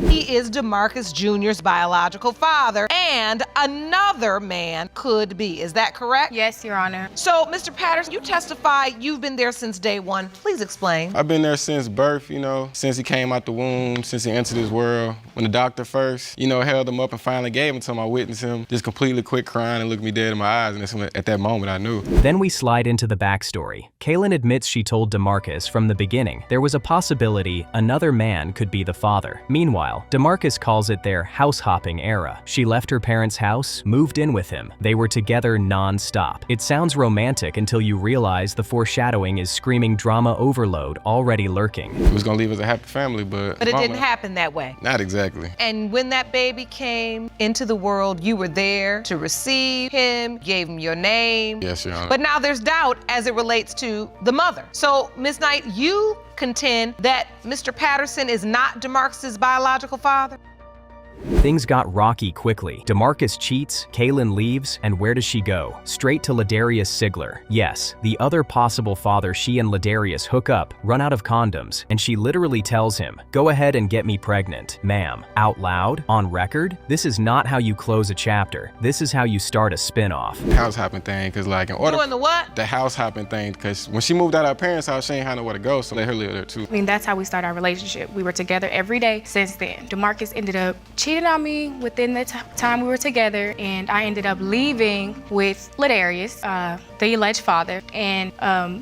S6: He is DeMarcus Jr.'s biological father, and another man could be. Is that correct?
S1: Yes, Your Honor.
S6: So, Mr. Patterson, you testify you've been there since day one. Please explain.
S10: I've been there since birth, since he came out the womb, since he entered this world. When the doctor first, held him up and finally gave him to him, I witnessed him just completely quit crying and looked me dead in my eyes, and that's when, at that moment I knew.
S5: Then we slide into the backstory. Kaylin admits she told DeMarcus from the beginning there was a possibility another man could be the father. Meanwhile, DeMarcus calls it their house-hopping era. She left her parents' house, moved in with him. They were together non-stop. It sounds romantic until you realize the foreshadowing is screaming drama overload already lurking.
S10: He was gonna leave us a happy family, but
S6: it didn't happen that way.
S10: Not exactly.
S6: And when that baby came into the world, you were there to receive him, gave him your name.
S10: Yes, Your Honor.
S6: But now there's doubt as it relates to the mother. So, Ms. Knight, you contend that Mr. Patterson is not DeMarcus's biological father?
S5: Things got rocky quickly. DeMarcus cheats, Kaylin leaves, and where does she go? Straight to Ladarius Sigler. Yes, the other possible father she and Ladarius hook up, run out of condoms, and she literally tells him, "Go ahead and get me pregnant, ma'am." Out loud? On record? This is not how you close a chapter. This is how you start a spin-off.
S10: House hopping thing, because in order...
S6: Doing the what?
S10: The house hopping thing, because when she moved out of her parents' house, she ain't had nowhere to go, so let her live there too.
S1: I mean, that's how we started our relationship. We were together every day since then. DeMarcus ended up cheating cheated on me within the time we were together, and I ended up leaving with Ladarius, the alleged father, and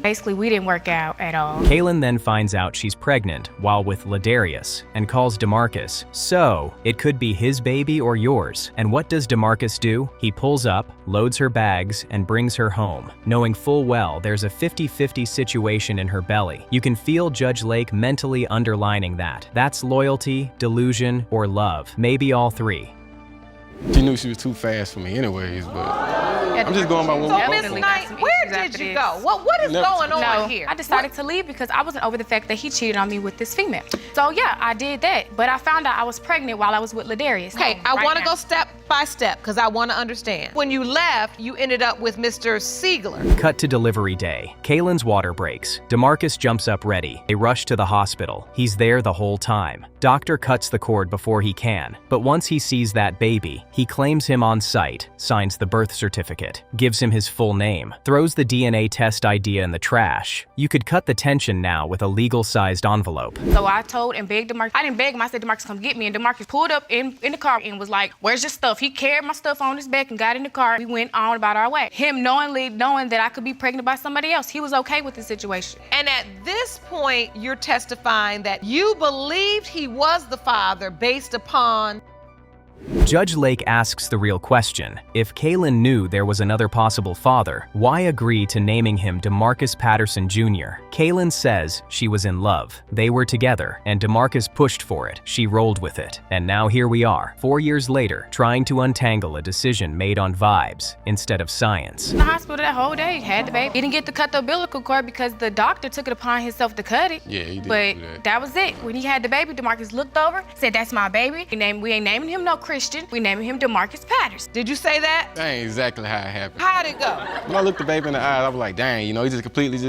S1: basically we didn't work out at all.
S5: Kaylin then finds out she's pregnant while with Ladarius and calls DeMarcus. So, it could be his baby or yours. And what does DeMarcus do? He pulls up, loads her bags, and brings her home, knowing full well there's a 50-50 situation in her belly. You can feel Judge Lake mentally underlining that. That's loyalty, delusion, or love. Maybe all three.
S10: She knew she was too fast for me anyways, but I'm just going by what
S6: So, Miss Knight, where did you go? What is going on here?
S1: I decided to leave because I wasn't over the fact that he cheated on me with this female. So yeah, I did that, but I found out I was pregnant while I was with Ladarius.
S6: Okay, I want to go step by step because I want to understand. When you left, you ended up with Mr. Siegler.
S5: Cut to delivery day. Kaylin's water breaks. DeMarcus jumps up ready. They rush to the hospital. He's there the whole time. Doctor cuts the cord before he can, but once he sees that baby, he claims him on site, signs the birth certificate, gives him his full name, throws the DNA test idea in the trash. You could cut the tension now with a legal-sized envelope.
S1: So I told and begged DeMarcus. I didn't beg him. I said, DeMarcus, come get me. And DeMarcus pulled up in the car and was like, where's your stuff? He carried my stuff on his back and got in the car. We went on about our way. Him knowing that I could be pregnant by somebody else, he was okay with the situation.
S6: And at this point, you're testifying that you believed he was the father based upon...
S5: Judge Lake asks the real question. If Kaylin knew there was another possible father, why agree to naming him DeMarcus Patterson Jr.? Kaylin says she was in love. They were together, and DeMarcus pushed for it. She rolled with it. And now here we are, 4 years later, trying to untangle a decision made on vibes instead of science.
S1: In the hospital that whole day, had the baby. He didn't get to cut the umbilical cord because the doctor took it upon himself to cut it.
S10: Yeah, he did.
S1: But that was it. When he had the baby, DeMarcus looked over, said, that's my baby. We ain't naming him no Christian. We naming him DeMarcus Patterson.
S6: Did you say that?
S10: That ain't exactly how it happened.
S6: How'd it go?
S10: When I looked the baby in the eyes, I was like, dang, he just completely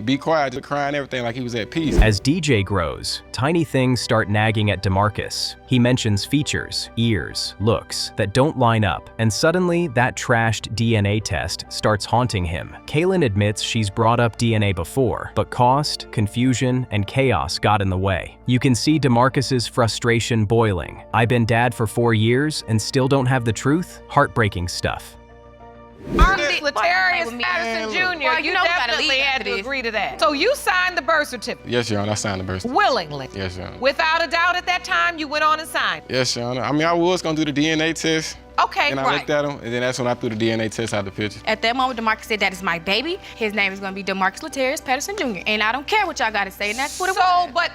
S10: be quiet, just crying everything like he was at peace.
S5: As DJ grows, tiny things start nagging at DeMarcus. He mentions features, ears, looks that don't line up, and suddenly that trashed DNA test starts haunting him. Kaylin admits she's brought up DNA before, but cost, confusion, and chaos got in the way. You can see DeMarcus's frustration boiling. I've been dad for 4 years and still don't have the truth? Heartbreaking stuff.
S6: Latarius Patterson Jr.,
S1: Well,
S6: you
S1: know
S6: definitely had to agree to that. So you signed the birth certificate?
S10: Yes, Your Honor, I signed the birth certificate.
S6: Willingly?
S10: Yes, Your Honor.
S6: Without a doubt at that time, you went on and signed?
S10: Yes, Your Honor. I mean, I was gonna do the DNA test.
S6: Okay,
S10: and I looked at him, and then that's when I threw the DNA test out the picture.
S1: At that moment, DeMarcus said, that is my baby. His name is gonna be DeMarcus Latarius Patterson Jr. And I don't care what y'all gotta say, and that's what it was.
S6: But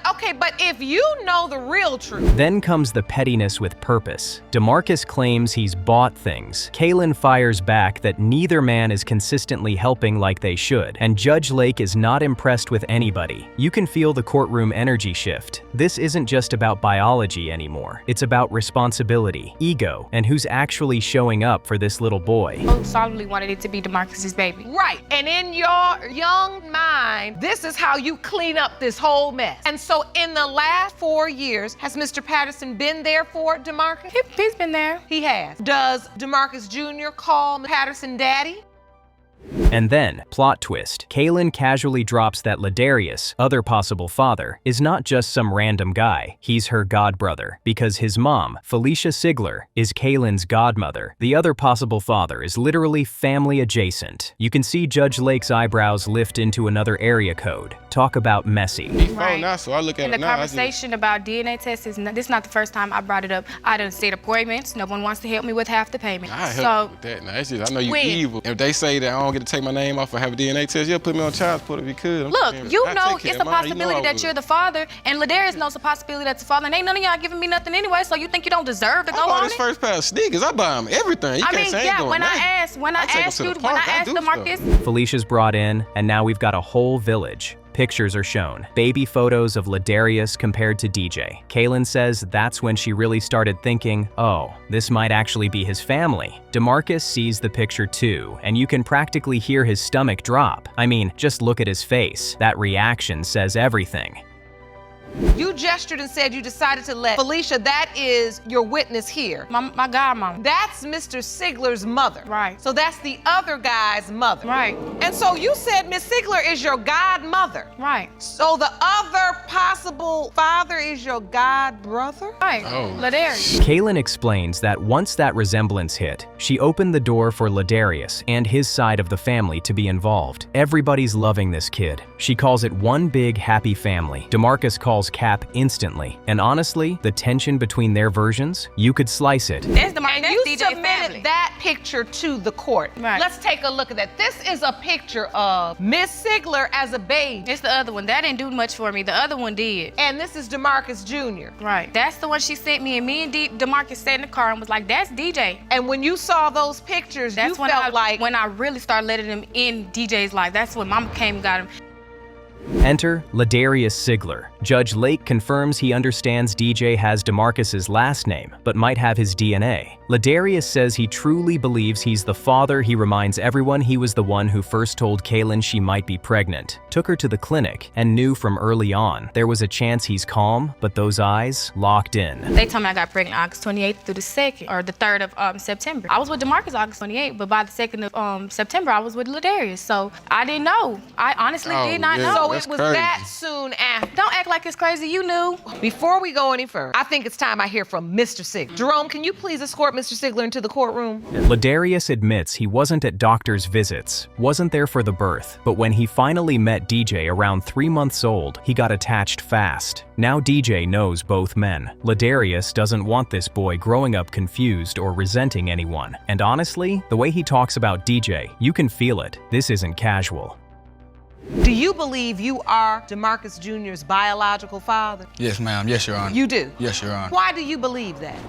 S6: if you know the real truth.
S5: Then comes the pettiness with purpose. DeMarcus claims he's bought things. Kaylin fires back that neither man is consistently helping like they should, and Judge Lake is not impressed with anybody. You can feel the courtroom energy shift. This isn't just about biology anymore. It's about responsibility, ego, and who's actually showing up for this little boy.
S1: I solemnly wanted it to be DeMarcus's baby.
S6: Right, and in your young mind, this is how you clean up this whole mess. And so in the last 4 years, has Mr. Patterson been there for DeMarcus?
S1: He's been there.
S6: He has. Does DeMarcus Jr. call Patterson daddy?
S5: And then, plot twist, Kaylin casually drops that Ladarius, other possible father, is not just some random guy. He's her godbrother, because his mom, Felicia Siegler, is Kaylin's godmother. The other possible father is literally family adjacent. You can see Judge Lake's eyebrows lift into another area code. Talk about messy.
S1: Right.
S10: Now, so I look at
S1: and
S10: it
S1: the
S10: now,
S1: conversation about DNA tests this is not the first time I brought it up. I done set appointments. No one wants to help me with half the payment.
S10: I help with that. Now, it's just, I know you evil. If they say that I don't get to take my name off or have a DNA test, you'll put me on child support if you could.
S1: Look, you know it's a possibility that you're the father, and Ladarius knows a possibility that's the father, and ain't none of y'all giving me nothing anyway, so you think you don't deserve to go on it?
S10: I bought his first pair of sneakers. I buy him everything. You can't say
S1: when I asked DeMarcus.
S5: Felicia's brought in, and now we've got a whole village. Pictures are shown. Baby photos of Ladarius compared to DJ. Kaylin says that's when she really started thinking, oh, this might actually be his family. DeMarcus sees the picture too, and you can practically hear his stomach drop. I mean, just look at his face. That reaction says everything.
S6: You gestured and said you decided to let Felicia, that is your witness here.
S1: My godmom.
S6: That's Mr. Sigler's mother.
S1: Right.
S6: So that's the other guy's mother.
S1: Right.
S6: And so you said Miss Sigler is your godmother.
S1: Right.
S6: So the other possible father is your godbrother?
S1: Right.
S10: Oh.
S1: Ladarius.
S5: Kaylin explains that once that resemblance hit, she opened the door for Ladarius and his side of the family to be involved. Everybody's loving this kid. She calls it one big happy family. DeMarcus calls Cap instantly. And honestly, the tension between their versions, you could slice it.
S1: That's the
S6: And you submitted that picture to the court.
S1: Right.
S6: Let's take a look at that. This is a picture of Miss Sigler as a baby.
S1: It's the other one. That didn't do much for me. The other one did.
S6: And this is DeMarcus Jr.
S1: Right. That's the one she sent me, and me and DeMarcus sat in the car and was like, that's DJ.
S6: And when you saw those pictures,
S1: That's
S6: you
S1: when
S6: felt like...
S1: when I really started letting him in DJ's life. That's when Mama came and got him.
S5: Enter Ladarius Sigler. Judge Lake confirms he understands DJ has DeMarcus's last name, but might have his DNA. Ladarius says he truly believes he's the father. He reminds everyone he was the one who first told Kaylin she might be pregnant, took her to the clinic, and knew from early on there was a chance he's calm, but those eyes locked in.
S1: They told me I got pregnant August 28th through the 2nd, or the 3rd of September. I was with DeMarcus August 28th, but by the 2nd of September, I was with Ladarius. So I didn't know. I honestly did not know.
S6: So it was that soon after.
S1: Don't act like it's crazy. You knew.
S6: Before we go any further, I think it's time I hear from Mr. Sigler. Jerome, can you please escort Mr. Sigler into the courtroom?
S5: Ladarius admits he wasn't at doctor's visits, wasn't there for the birth, but when he finally met DJ around 3 months old, he got attached fast. Now DJ knows both men. Ladarius doesn't want this boy growing up confused or resenting anyone. And honestly, the way he talks about DJ, you can feel it. This isn't casual.
S6: Do you believe you are DeMarcus Jr.'s biological father?
S13: Yes, ma'am. Yes, Your Honor.
S6: You do?
S13: Yes, Your Honor.
S6: Why do you believe that?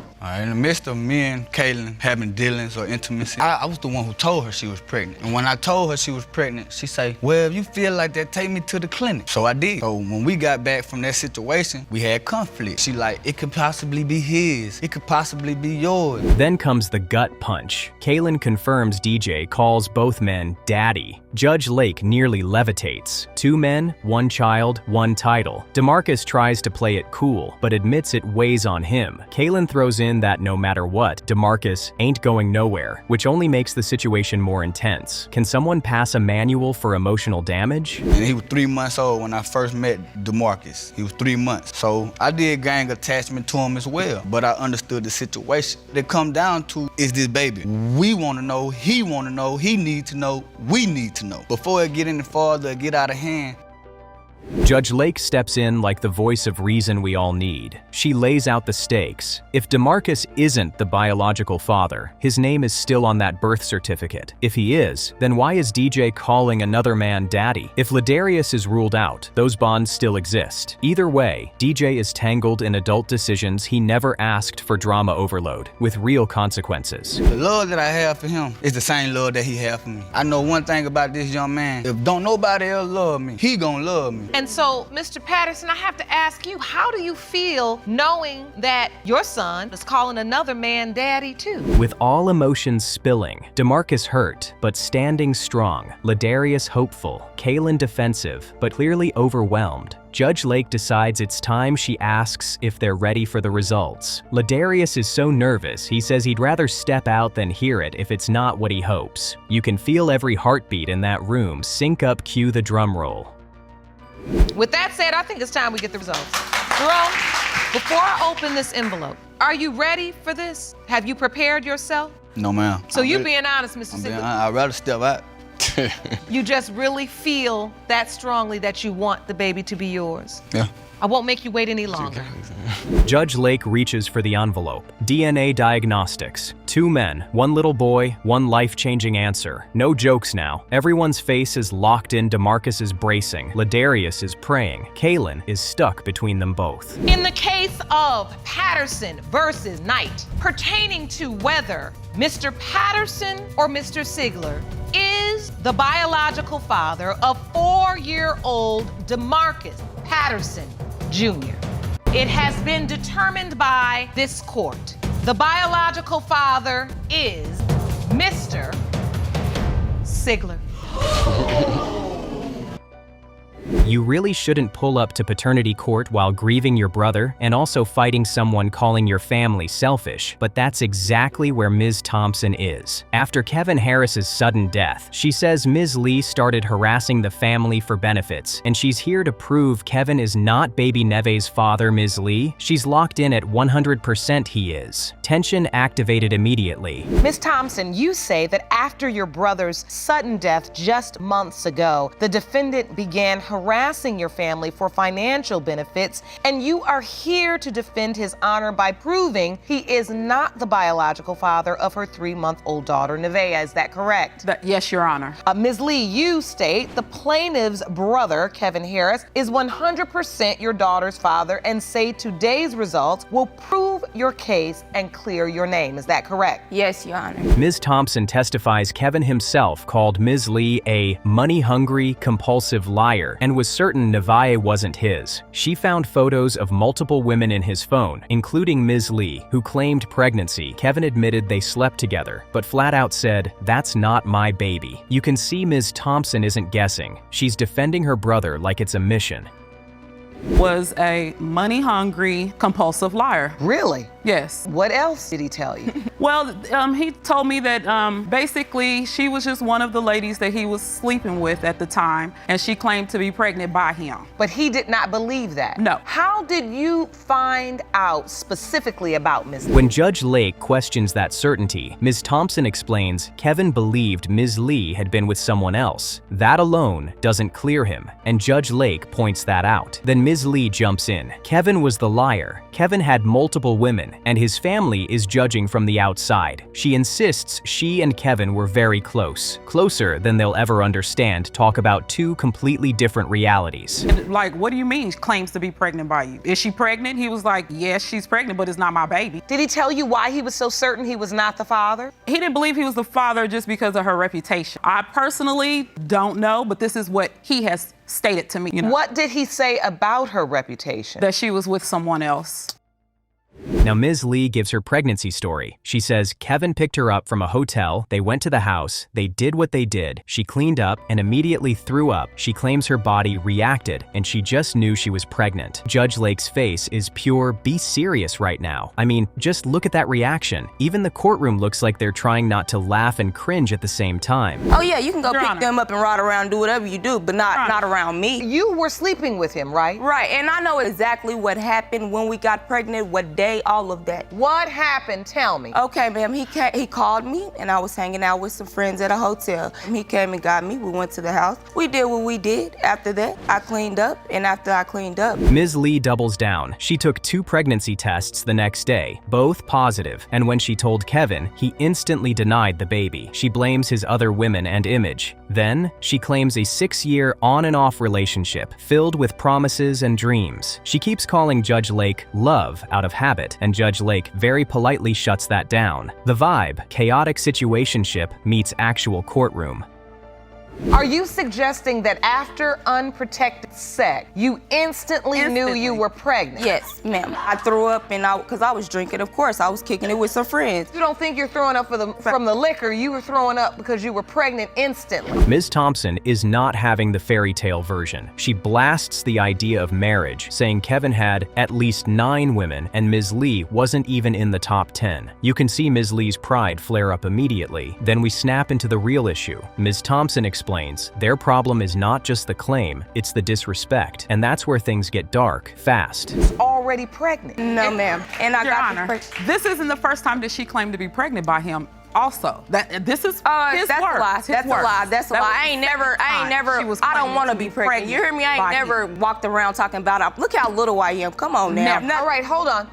S13: In the midst of me and Kaylin having dealings or intimacy, I was the one who told her she was pregnant. And when I told her she was pregnant, she said, well, if you feel like that, take me to the clinic. So I did. So when we got back from that situation, we had conflict. She like, it could possibly be his. It could possibly be yours.
S5: Then comes the gut punch. Kaylin confirms DJ calls both men daddy. Judge Lake nearly levitates. 2 men, 1 child, 1 title. DeMarcus tries to play it cool, but admits it weighs on him. Kaylin throws in that no matter what, DeMarcus ain't going nowhere, which only makes the situation more intense. Can someone pass a manual for emotional damage?
S13: And he was 3 months old when I first met DeMarcus. He was 3 months. So I did gang attachment to him as well, but I understood the situation. It come down to, is this baby? We want to know, he want to know, he need to know, we need to know. Before it get any farther, get out of hand.
S5: Judge Lake steps in like the voice of reason we all need. She lays out the stakes. If DeMarcus isn't the biological father, his name is still on that birth certificate. If he is, then why is DJ calling another man daddy? If Ladarius is ruled out, those bonds still exist. Either way, DJ is tangled in adult decisions he never asked for drama overload, with real consequences.
S13: The love that I have for him is the same love that he have for me. I know one thing about this young man. If don't nobody else love me, he gonna love me.
S6: And so, Mr. Patterson, I have to ask you, how do you feel knowing that your son is calling another man daddy too?
S5: With all emotions spilling, DeMarcus hurt, but standing strong, Ladarius hopeful, Kaylin defensive, but clearly overwhelmed. Judge Lake decides it's time she asks if they're ready for the results. Ladarius is so nervous, he says he'd rather step out than hear it if it's not what he hopes. You can feel every heartbeat in that room sync up, cue the drum roll.
S6: With that said, I think it's time we get the results. Jerome, before I open this envelope, are you ready for this? Have you prepared yourself?
S13: No, ma'am.
S6: So you're being honest, Mr. Sigler.
S13: I'd rather step out.
S6: You just really feel that strongly that you want the baby to be yours.
S13: Yeah.
S6: I won't make you wait any longer.
S5: Judge Lake reaches for the envelope. DNA diagnostics. 2 men, 1 little boy, 1 life-changing answer. No jokes now. Everyone's face is locked in. DeMarcus is bracing. Ladarius is praying. Kaylin is stuck between them both.
S6: In the case of Patterson versus Knight, pertaining to whether Mr. Patterson or Mr. Sigler is the biological father of 4-year-old DeMarcus Patterson Jr. It has been determined by this court. The biological father is Mr. Sigler.
S5: You really shouldn't pull up to paternity court while grieving your brother and also fighting someone calling your family selfish, but that's exactly where Ms. Thompson is. After Kevin Harris's sudden death, she says Ms. Lee started harassing the family for benefits, and she's here to prove Kevin is not baby Neve's father, Ms. Lee. She's locked in at 100% he is. Tension activated immediately.
S6: Ms. Thompson, you say that after your brother's sudden death just months ago, the defendant began harassing your family for financial benefits, and you are here to defend his honor by proving he is not the biological father of her 3-month-old daughter, Nevaeh. Is that correct?
S14: Yes, Your Honor.
S6: Ms. Lee, you state the plaintiff's brother, Kevin Harris, is 100% your daughter's father, and say today's results will prove your case and clear your name. Is that correct?
S14: Yes, Your Honor.
S5: Ms. Thompson testifies Kevin himself called Ms. Lee a money-hungry, compulsive liar and was certain Nevaeh wasn't his. She found photos of multiple women in his phone, including Ms. Lee, who claimed pregnancy. Kevin admitted they slept together, but flat out said, "That's not my baby." You can see Ms. Thompson isn't guessing. She's defending her brother like it's a mission.
S14: Was a money-hungry, compulsive liar.
S6: Really?
S14: Yes.
S6: What else did he tell you?
S14: Well, he told me that basically she was just one of the ladies that he was sleeping with at the time, and she claimed to be pregnant by him.
S6: But he did not believe that?
S14: No.
S6: How did you find out specifically about Ms. Lee?
S5: When Judge Lake questions that certainty, Ms. Thompson explains Kevin believed Ms. Lee had been with someone else. That alone doesn't clear him, and Judge Lake points that out. Then Ms. Lee jumps in. Kevin was the liar. Kevin had multiple women, and his family is judging from the outside. She insists she and Kevin were very close, closer than they'll ever understand. Talk about two completely different realities.
S14: And, like, what do you mean claims to be pregnant by you? Is she pregnant? He was like, yes, she's pregnant, but it's not my baby.
S6: Did he tell you why he was so certain he was not the father?
S14: He didn't believe he was the father just because of her reputation. I personally don't know, but this is what he has stated to me. You know,
S6: what did he say about her reputation?
S14: That she was with someone else.
S5: Now, Ms. Lee gives her pregnancy story. She says Kevin picked her up from a hotel, they went to the house, they did what they did, she cleaned up and immediately threw up. She claims her body reacted and she just knew she was pregnant. Judge Lake's face is pure, be serious right now. I mean, just look at that reaction. Even the courtroom looks like they're trying not to laugh and cringe at the same time.
S15: Oh yeah, you can go
S14: Your
S15: pick
S14: Honor.
S15: them up and ride around, do whatever you do, but not around me.
S6: You were sleeping with him, right?
S15: Right, and I know exactly what happened when we got pregnant, what day, all of that.
S6: What happened? Tell me.
S15: Okay, ma'am, he called me and I was hanging out with some friends at a hotel. He came and got me, we went to the house. We did what we did. After that, I cleaned up, and after I cleaned up.
S5: Ms. Lee doubles down. She took 2 pregnancy tests the next day, both positive, and when she told Kevin, he instantly denied the baby. She blames his other women and image. Then, she claims a 6-year on and off relationship filled with promises and dreams. She keeps calling Judge Lake love out of habit, and Judge Lake very politely shuts that down. The vibe, chaotic situationship meets actual courtroom.
S6: Are you suggesting that after unprotected sex, you instantly knew you were pregnant?
S15: Yes, ma'am. I threw up because I was drinking, of course. I was kicking it with some friends.
S6: You don't think you're throwing up from the liquor, you were throwing up because you were pregnant instantly.
S5: Ms. Thompson is not having the fairy tale version. She blasts the idea of marriage, saying Kevin had at least 9 women and Ms. Lee wasn't even in the top 10. You can see Ms. Lee's pride flare up immediately. Then we snap into the real issue. Ms. Thompson explains their problem is not just the claim, it's the disrespect. And that's where things get dark, fast.
S6: Already pregnant.
S15: No, ma'am. And I
S14: Your
S15: got
S14: Honor, this isn't the first time that she claimed to be pregnant by him. Also, this is his
S15: that's
S14: work.
S15: a lie. That's a lie. That's a lie. I ain't never. I don't want to be pregnant. You hear me? I ain't never walked around talking about it. Look how little I am. Come on now.
S6: All right, hold on.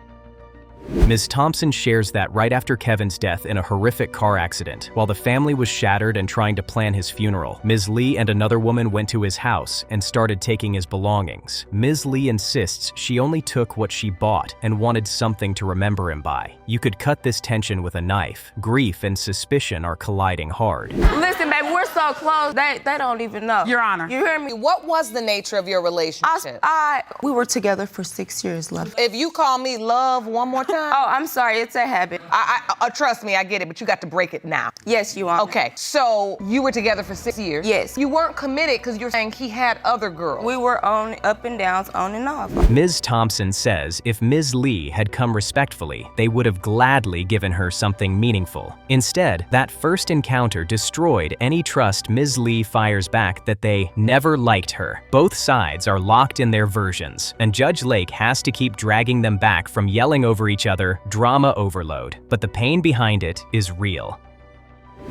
S5: Ms. Thompson shares that right after Kevin's death in a horrific car accident. While the family was shattered and trying to plan his funeral, Ms. Lee and another woman went to his house and started taking his belongings. Ms. Lee insists she only took what she bought and wanted something to remember him by. You could cut this tension with a knife. Grief and suspicion are colliding hard.
S15: Listen, baby, we're so close. They don't even know.
S14: Your Honor.
S15: You hear me?
S6: What was the nature of your relationship?
S15: We were together for 6 years, love.
S6: If you call me love one more time,
S15: Oh, I'm sorry, it's a habit.
S16: Trust me, I get it, but you got to break it now.
S15: Yes, you are.
S16: Okay, so you were together for 6 years.
S15: Yes.
S16: You weren't committed because you're saying he had other girls.
S15: We were on up and downs, on and off.
S5: Ms. Thompson says if Ms. Lee had come respectfully, they would have gladly given her something meaningful. Instead, that first encounter destroyed any trust Ms. Lee fires back that they never liked her. Both sides are locked in their versions, and Judge Lake has to keep dragging them back from yelling over each other, drama overload. But the pain behind it is real.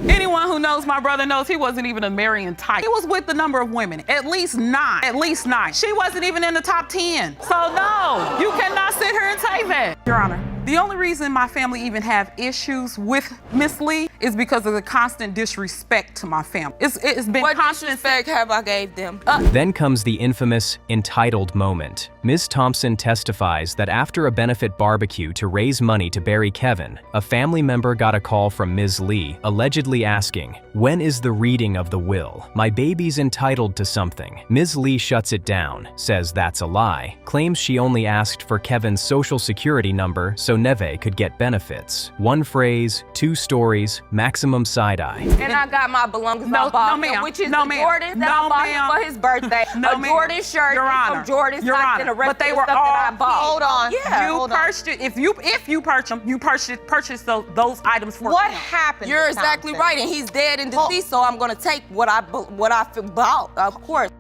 S14: Anyone who knows my brother knows he wasn't even a marrying type. He was with a number of women, at least 9. At least 9. She wasn't even in the top 10. So no, you cannot sit here and say that. Your Honor, the only reason my family even have issues with Miss Lee is because of the constant disrespect to my family. It's been
S15: What
S14: constant.
S15: disrespect have I gave them?
S5: Then comes the infamous entitled moment. Ms. Thompson testifies that after a benefit barbecue to raise money to bury Kevin, a family member got a call from Ms. Lee allegedly asking, "When is the reading of the will? My baby's entitled to something." Ms. Lee shuts it down, says that's a lie, claims she only asked for Kevin's social security number so Neve could get benefits. One phrase, 2 stories, maximum side-eye.
S16: And I got my belongings
S14: No,
S16: I bought
S14: no,
S16: him,
S14: ma'am.
S16: which is
S14: No,
S16: the
S14: ma'am.
S16: Jordans that
S14: No,
S16: I bought
S14: ma'am.
S16: him for his birthday.
S14: No,
S16: a
S14: ma'am.
S16: Jordan shirt
S14: Your
S16: and
S14: Honor.
S16: some Jordan
S14: Your
S16: socks
S14: Honor.
S16: and the rest
S14: But they
S16: of the
S14: were
S16: stuff that I
S14: all
S16: bought.
S14: Hold on.
S16: Yeah.
S14: You purchased it. If you purchased them, you purchased those items for
S16: What
S14: him.
S16: happened?
S15: You're
S16: Ms.
S15: exactly
S16: Thompson?
S15: right, and he's dead and deceased, so I'm gonna take what I bought, of course.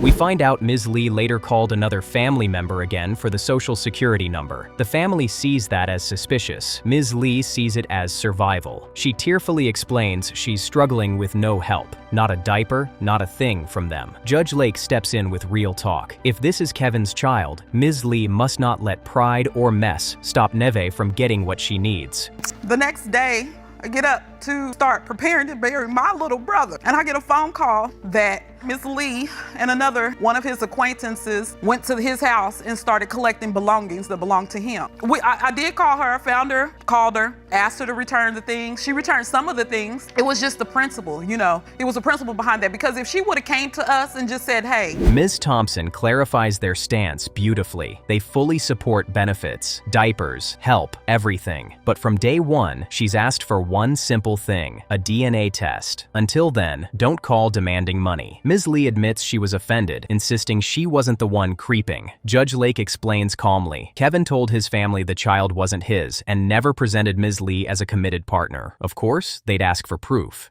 S5: We find out Ms. Lee later called another family member again for the social security number. The family sees that as suspicious. Ms. Lee sees it as survival. She tearfully explains she's struggling with no help. Not a diaper, not a thing from them. Judge Lake steps in with real talk. If this is Kevin's child, Ms. Lee must not let pride or mess stop Neve from getting what she needs.
S14: The next day, I get up to start preparing to bury my little brother. And I get a phone call that Miss Lee and another one of his acquaintances went to his house and started collecting belongings that belonged to him. I did call her, found her, called her, asked her to return the things. She returned some of the things. It was just the principle, you know. It was a principle behind that, because if she would have came to us and just said, hey.
S5: Ms. Thompson clarifies their stance beautifully. They fully support benefits, diapers, help, everything. But from day one, she's asked for one simple thing, a DNA test. Until then, don't call demanding money. Ms. Lee admits she was offended, insisting she wasn't the one creeping. Judge Lake explains calmly. Kevin told his family the child wasn't his and never presented Ms. Lee as a committed partner. Of course, they'd ask for proof.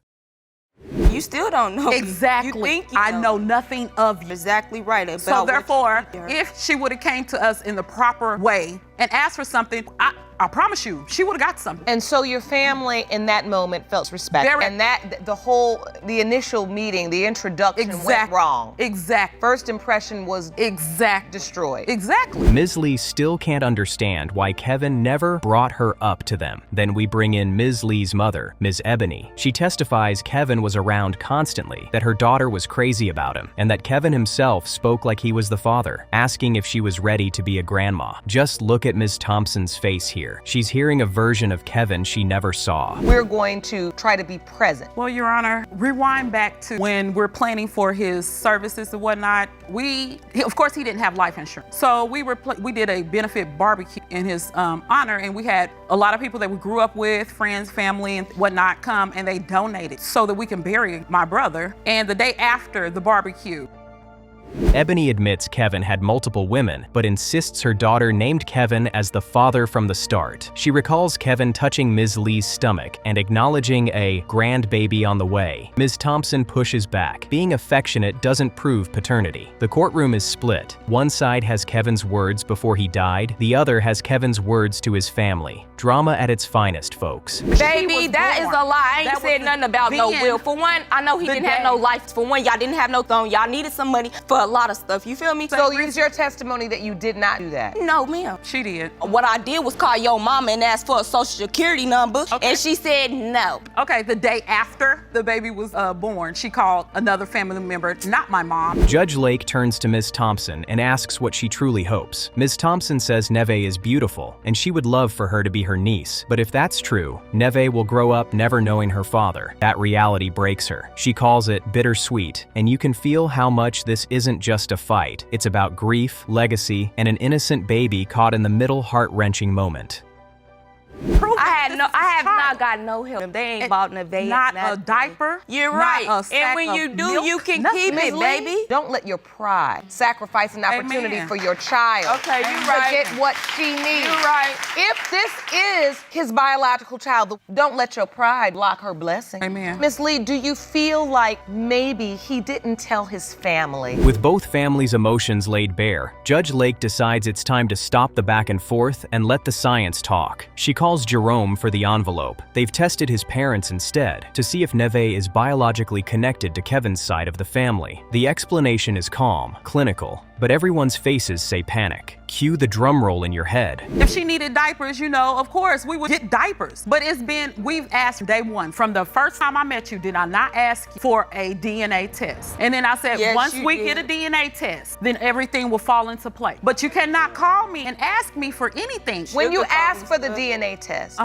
S15: You still don't know.
S14: Exactly.
S15: You think you
S14: I know nothing of you.
S15: Exactly right.
S14: So therefore, if she would have came to us in the proper way and asked for something, I promise you, she would have got something.
S16: And so your family in that moment felt respect. And that the initial meeting, the introduction went wrong.
S14: Exactly.
S16: First impression was destroyed.
S14: Exactly.
S5: Ms. Lee still can't understand why Kevin never brought her up to them. Then we bring in Ms. Lee's mother, Ms. Ebony. She testifies Kevin was around constantly, that her daughter was crazy about him, and that Kevin himself spoke like he was the father, asking if she was ready to be a grandma. Just look at Ms. Thompson's face here. She's hearing a version of Kevin she never saw.
S16: We're going to try to be present.
S14: Well, Your Honor, rewind back to when we're planning for his services and whatnot. Of course, he didn't have life insurance. So we did a benefit barbecue in his honor, and we had a lot of people that we grew up with, friends, family, and whatnot, come, and they donated so that we can bury my brother. And the day after the barbecue,
S5: Ebony admits Kevin had multiple women, but insists her daughter named Kevin as the father from the start. She recalls Kevin touching Ms. Lee's stomach and acknowledging a grandbaby on the way. Ms. Thompson pushes back. Being affectionate doesn't prove paternity. The courtroom is split. One side has Kevin's words before he died, the other has Kevin's words to his family. Drama at its finest, folks.
S15: Baby, that is a lie. I ain't said nothing about no will. For one, I know he didn't have no life. For one, y'all didn't have no throne. Y'all needed some money for a lot of stuff. You feel me?
S16: So use your testimony that you did not do that.
S15: No, ma'am.
S14: She did.
S15: What I did was call your mama and ask for a social security number, and she said no.
S14: Okay, the day after the baby was born, she called another family member, not my mom.
S5: Judge Lake turns to Ms. Thompson and asks what she truly hopes. Ms. Thompson says Neve is beautiful, and she would love for her to be her niece. But if that's true, Neve will grow up never knowing her father. That reality breaks her. She calls it bittersweet, and you can feel how much this isn't isn't just a fight. It's about grief, legacy, and an innocent baby caught in the middle heart-wrenching moment.
S15: I have not got no help. They ain't bought Nevaeh.
S14: Not a diaper.
S15: You're
S14: not
S15: right.
S14: a sack
S15: And when you
S14: of
S15: do,
S14: milk,
S15: you can
S14: nothing.
S15: keep it, baby.
S16: Don't let your pride sacrifice an opportunity
S14: Amen.
S16: for your child
S15: Okay, you're
S16: to
S15: right.
S16: get what she needs.
S15: You're right.
S16: If this is his biological child, don't let your pride block her blessing.
S14: Amen.
S16: Miss Lee, do you feel like maybe he didn't tell his family?
S5: With both families' emotions laid bare, Judge Lake decides it's time to stop the back and forth and let the science talk. She calls Jerome for the envelope. They've tested his parents instead to see if Nevaeh is biologically connected to Kevin's side of the family. The explanation is calm, clinical, but everyone's faces say panic. Cue the drum roll in your head.
S14: If she needed diapers, you know, of course, we would get diapers. But we've asked day one. From the first time I met you, did I not ask for a DNA test? And then I said,
S15: Yes,
S14: once
S15: you
S14: we
S15: did.
S14: get a DNA test, then everything will fall into place. But you cannot call me and ask me for anything.
S16: When you ask for the DNA test,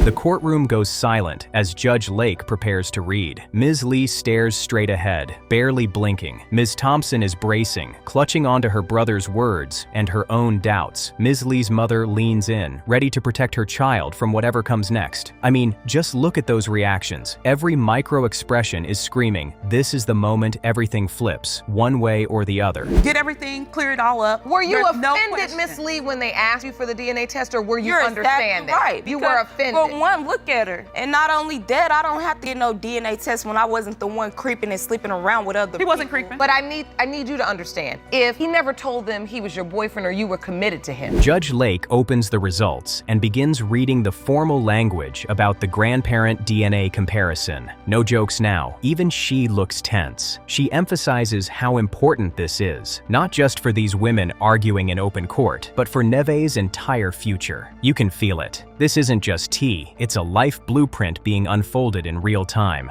S5: The courtroom goes silent as Judge Lake prepares to read. Ms. Lee stares straight ahead, barely blinking. Ms. Thompson is bracing, clutching onto her brother's words and her own doubts. Ms. Lee's mother leans in, ready to protect her child from whatever comes next. I mean, just look at those reactions. Every micro-expression is screaming, this is the moment everything flips, one way or the other.
S14: Get everything cleared all up.
S16: were you
S14: There's no
S16: offended,
S14: question.
S16: Miss Lee, when they asked you for the DNA test, or were you
S15: You're
S16: understanding?
S15: exactly right.
S16: You
S15: because
S16: were offended.
S15: For one, look at her. And not only that, I don't have to get no DNA test when I wasn't the one creeping and sleeping around with other
S14: He wasn't
S15: people.
S14: creeping.
S16: But I need you to understand, if he never told them he was your boyfriend or you were committed to him.
S5: Judge Lake opens the results and begins reading the formal language about the grandparent DNA comparison. No jokes now, even she looks tense. She emphasizes how important this is, not just for these women arguing in open court, but for Nevaeh's entire future. You can feel it. This isn't just tea, it's a life blueprint being unfolded in real time.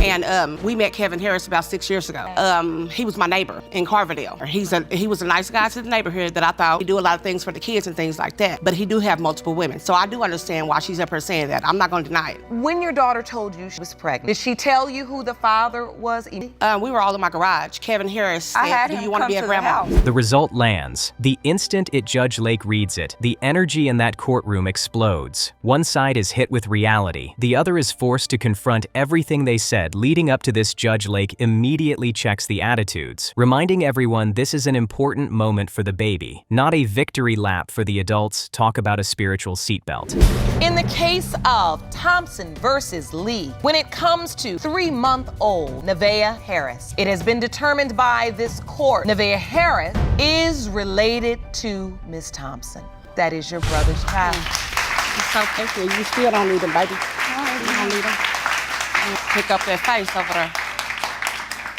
S17: And we met Kevin Harris about 6 years ago. He was my neighbor in Carverdale. He was a nice guy to the neighborhood that I thought he'd do a lot of things for the kids and things like that. But he do have multiple women. So I do understand why she's up here saying that. I'm not going to deny it.
S16: When your daughter told you she was pregnant, did she tell you who the father was?
S17: We were all in my garage. Kevin Harris
S15: I had
S17: said, do
S15: him
S17: you want to
S15: come
S17: be a
S15: to the
S17: grandma?
S15: house.
S5: The result lands. The instant Judge Lake reads it, the energy in that courtroom explodes. One side is hit with reality. The other is forced to confront everything they said leading up to this. Judge Lake immediately checks the attitudes, reminding everyone this is an important moment for the baby, not a victory lap for the adults. Talk about a spiritual seatbelt.
S16: In the case of Thompson versus Lee, when it comes to 3-month-old Nevaeh Harris, it has been determined by this court Nevaeh Harris is related to Miss Thompson. That is your brother's child.
S17: It's okay. You still don't need them, baby. You don't need them. Pick up that face over there.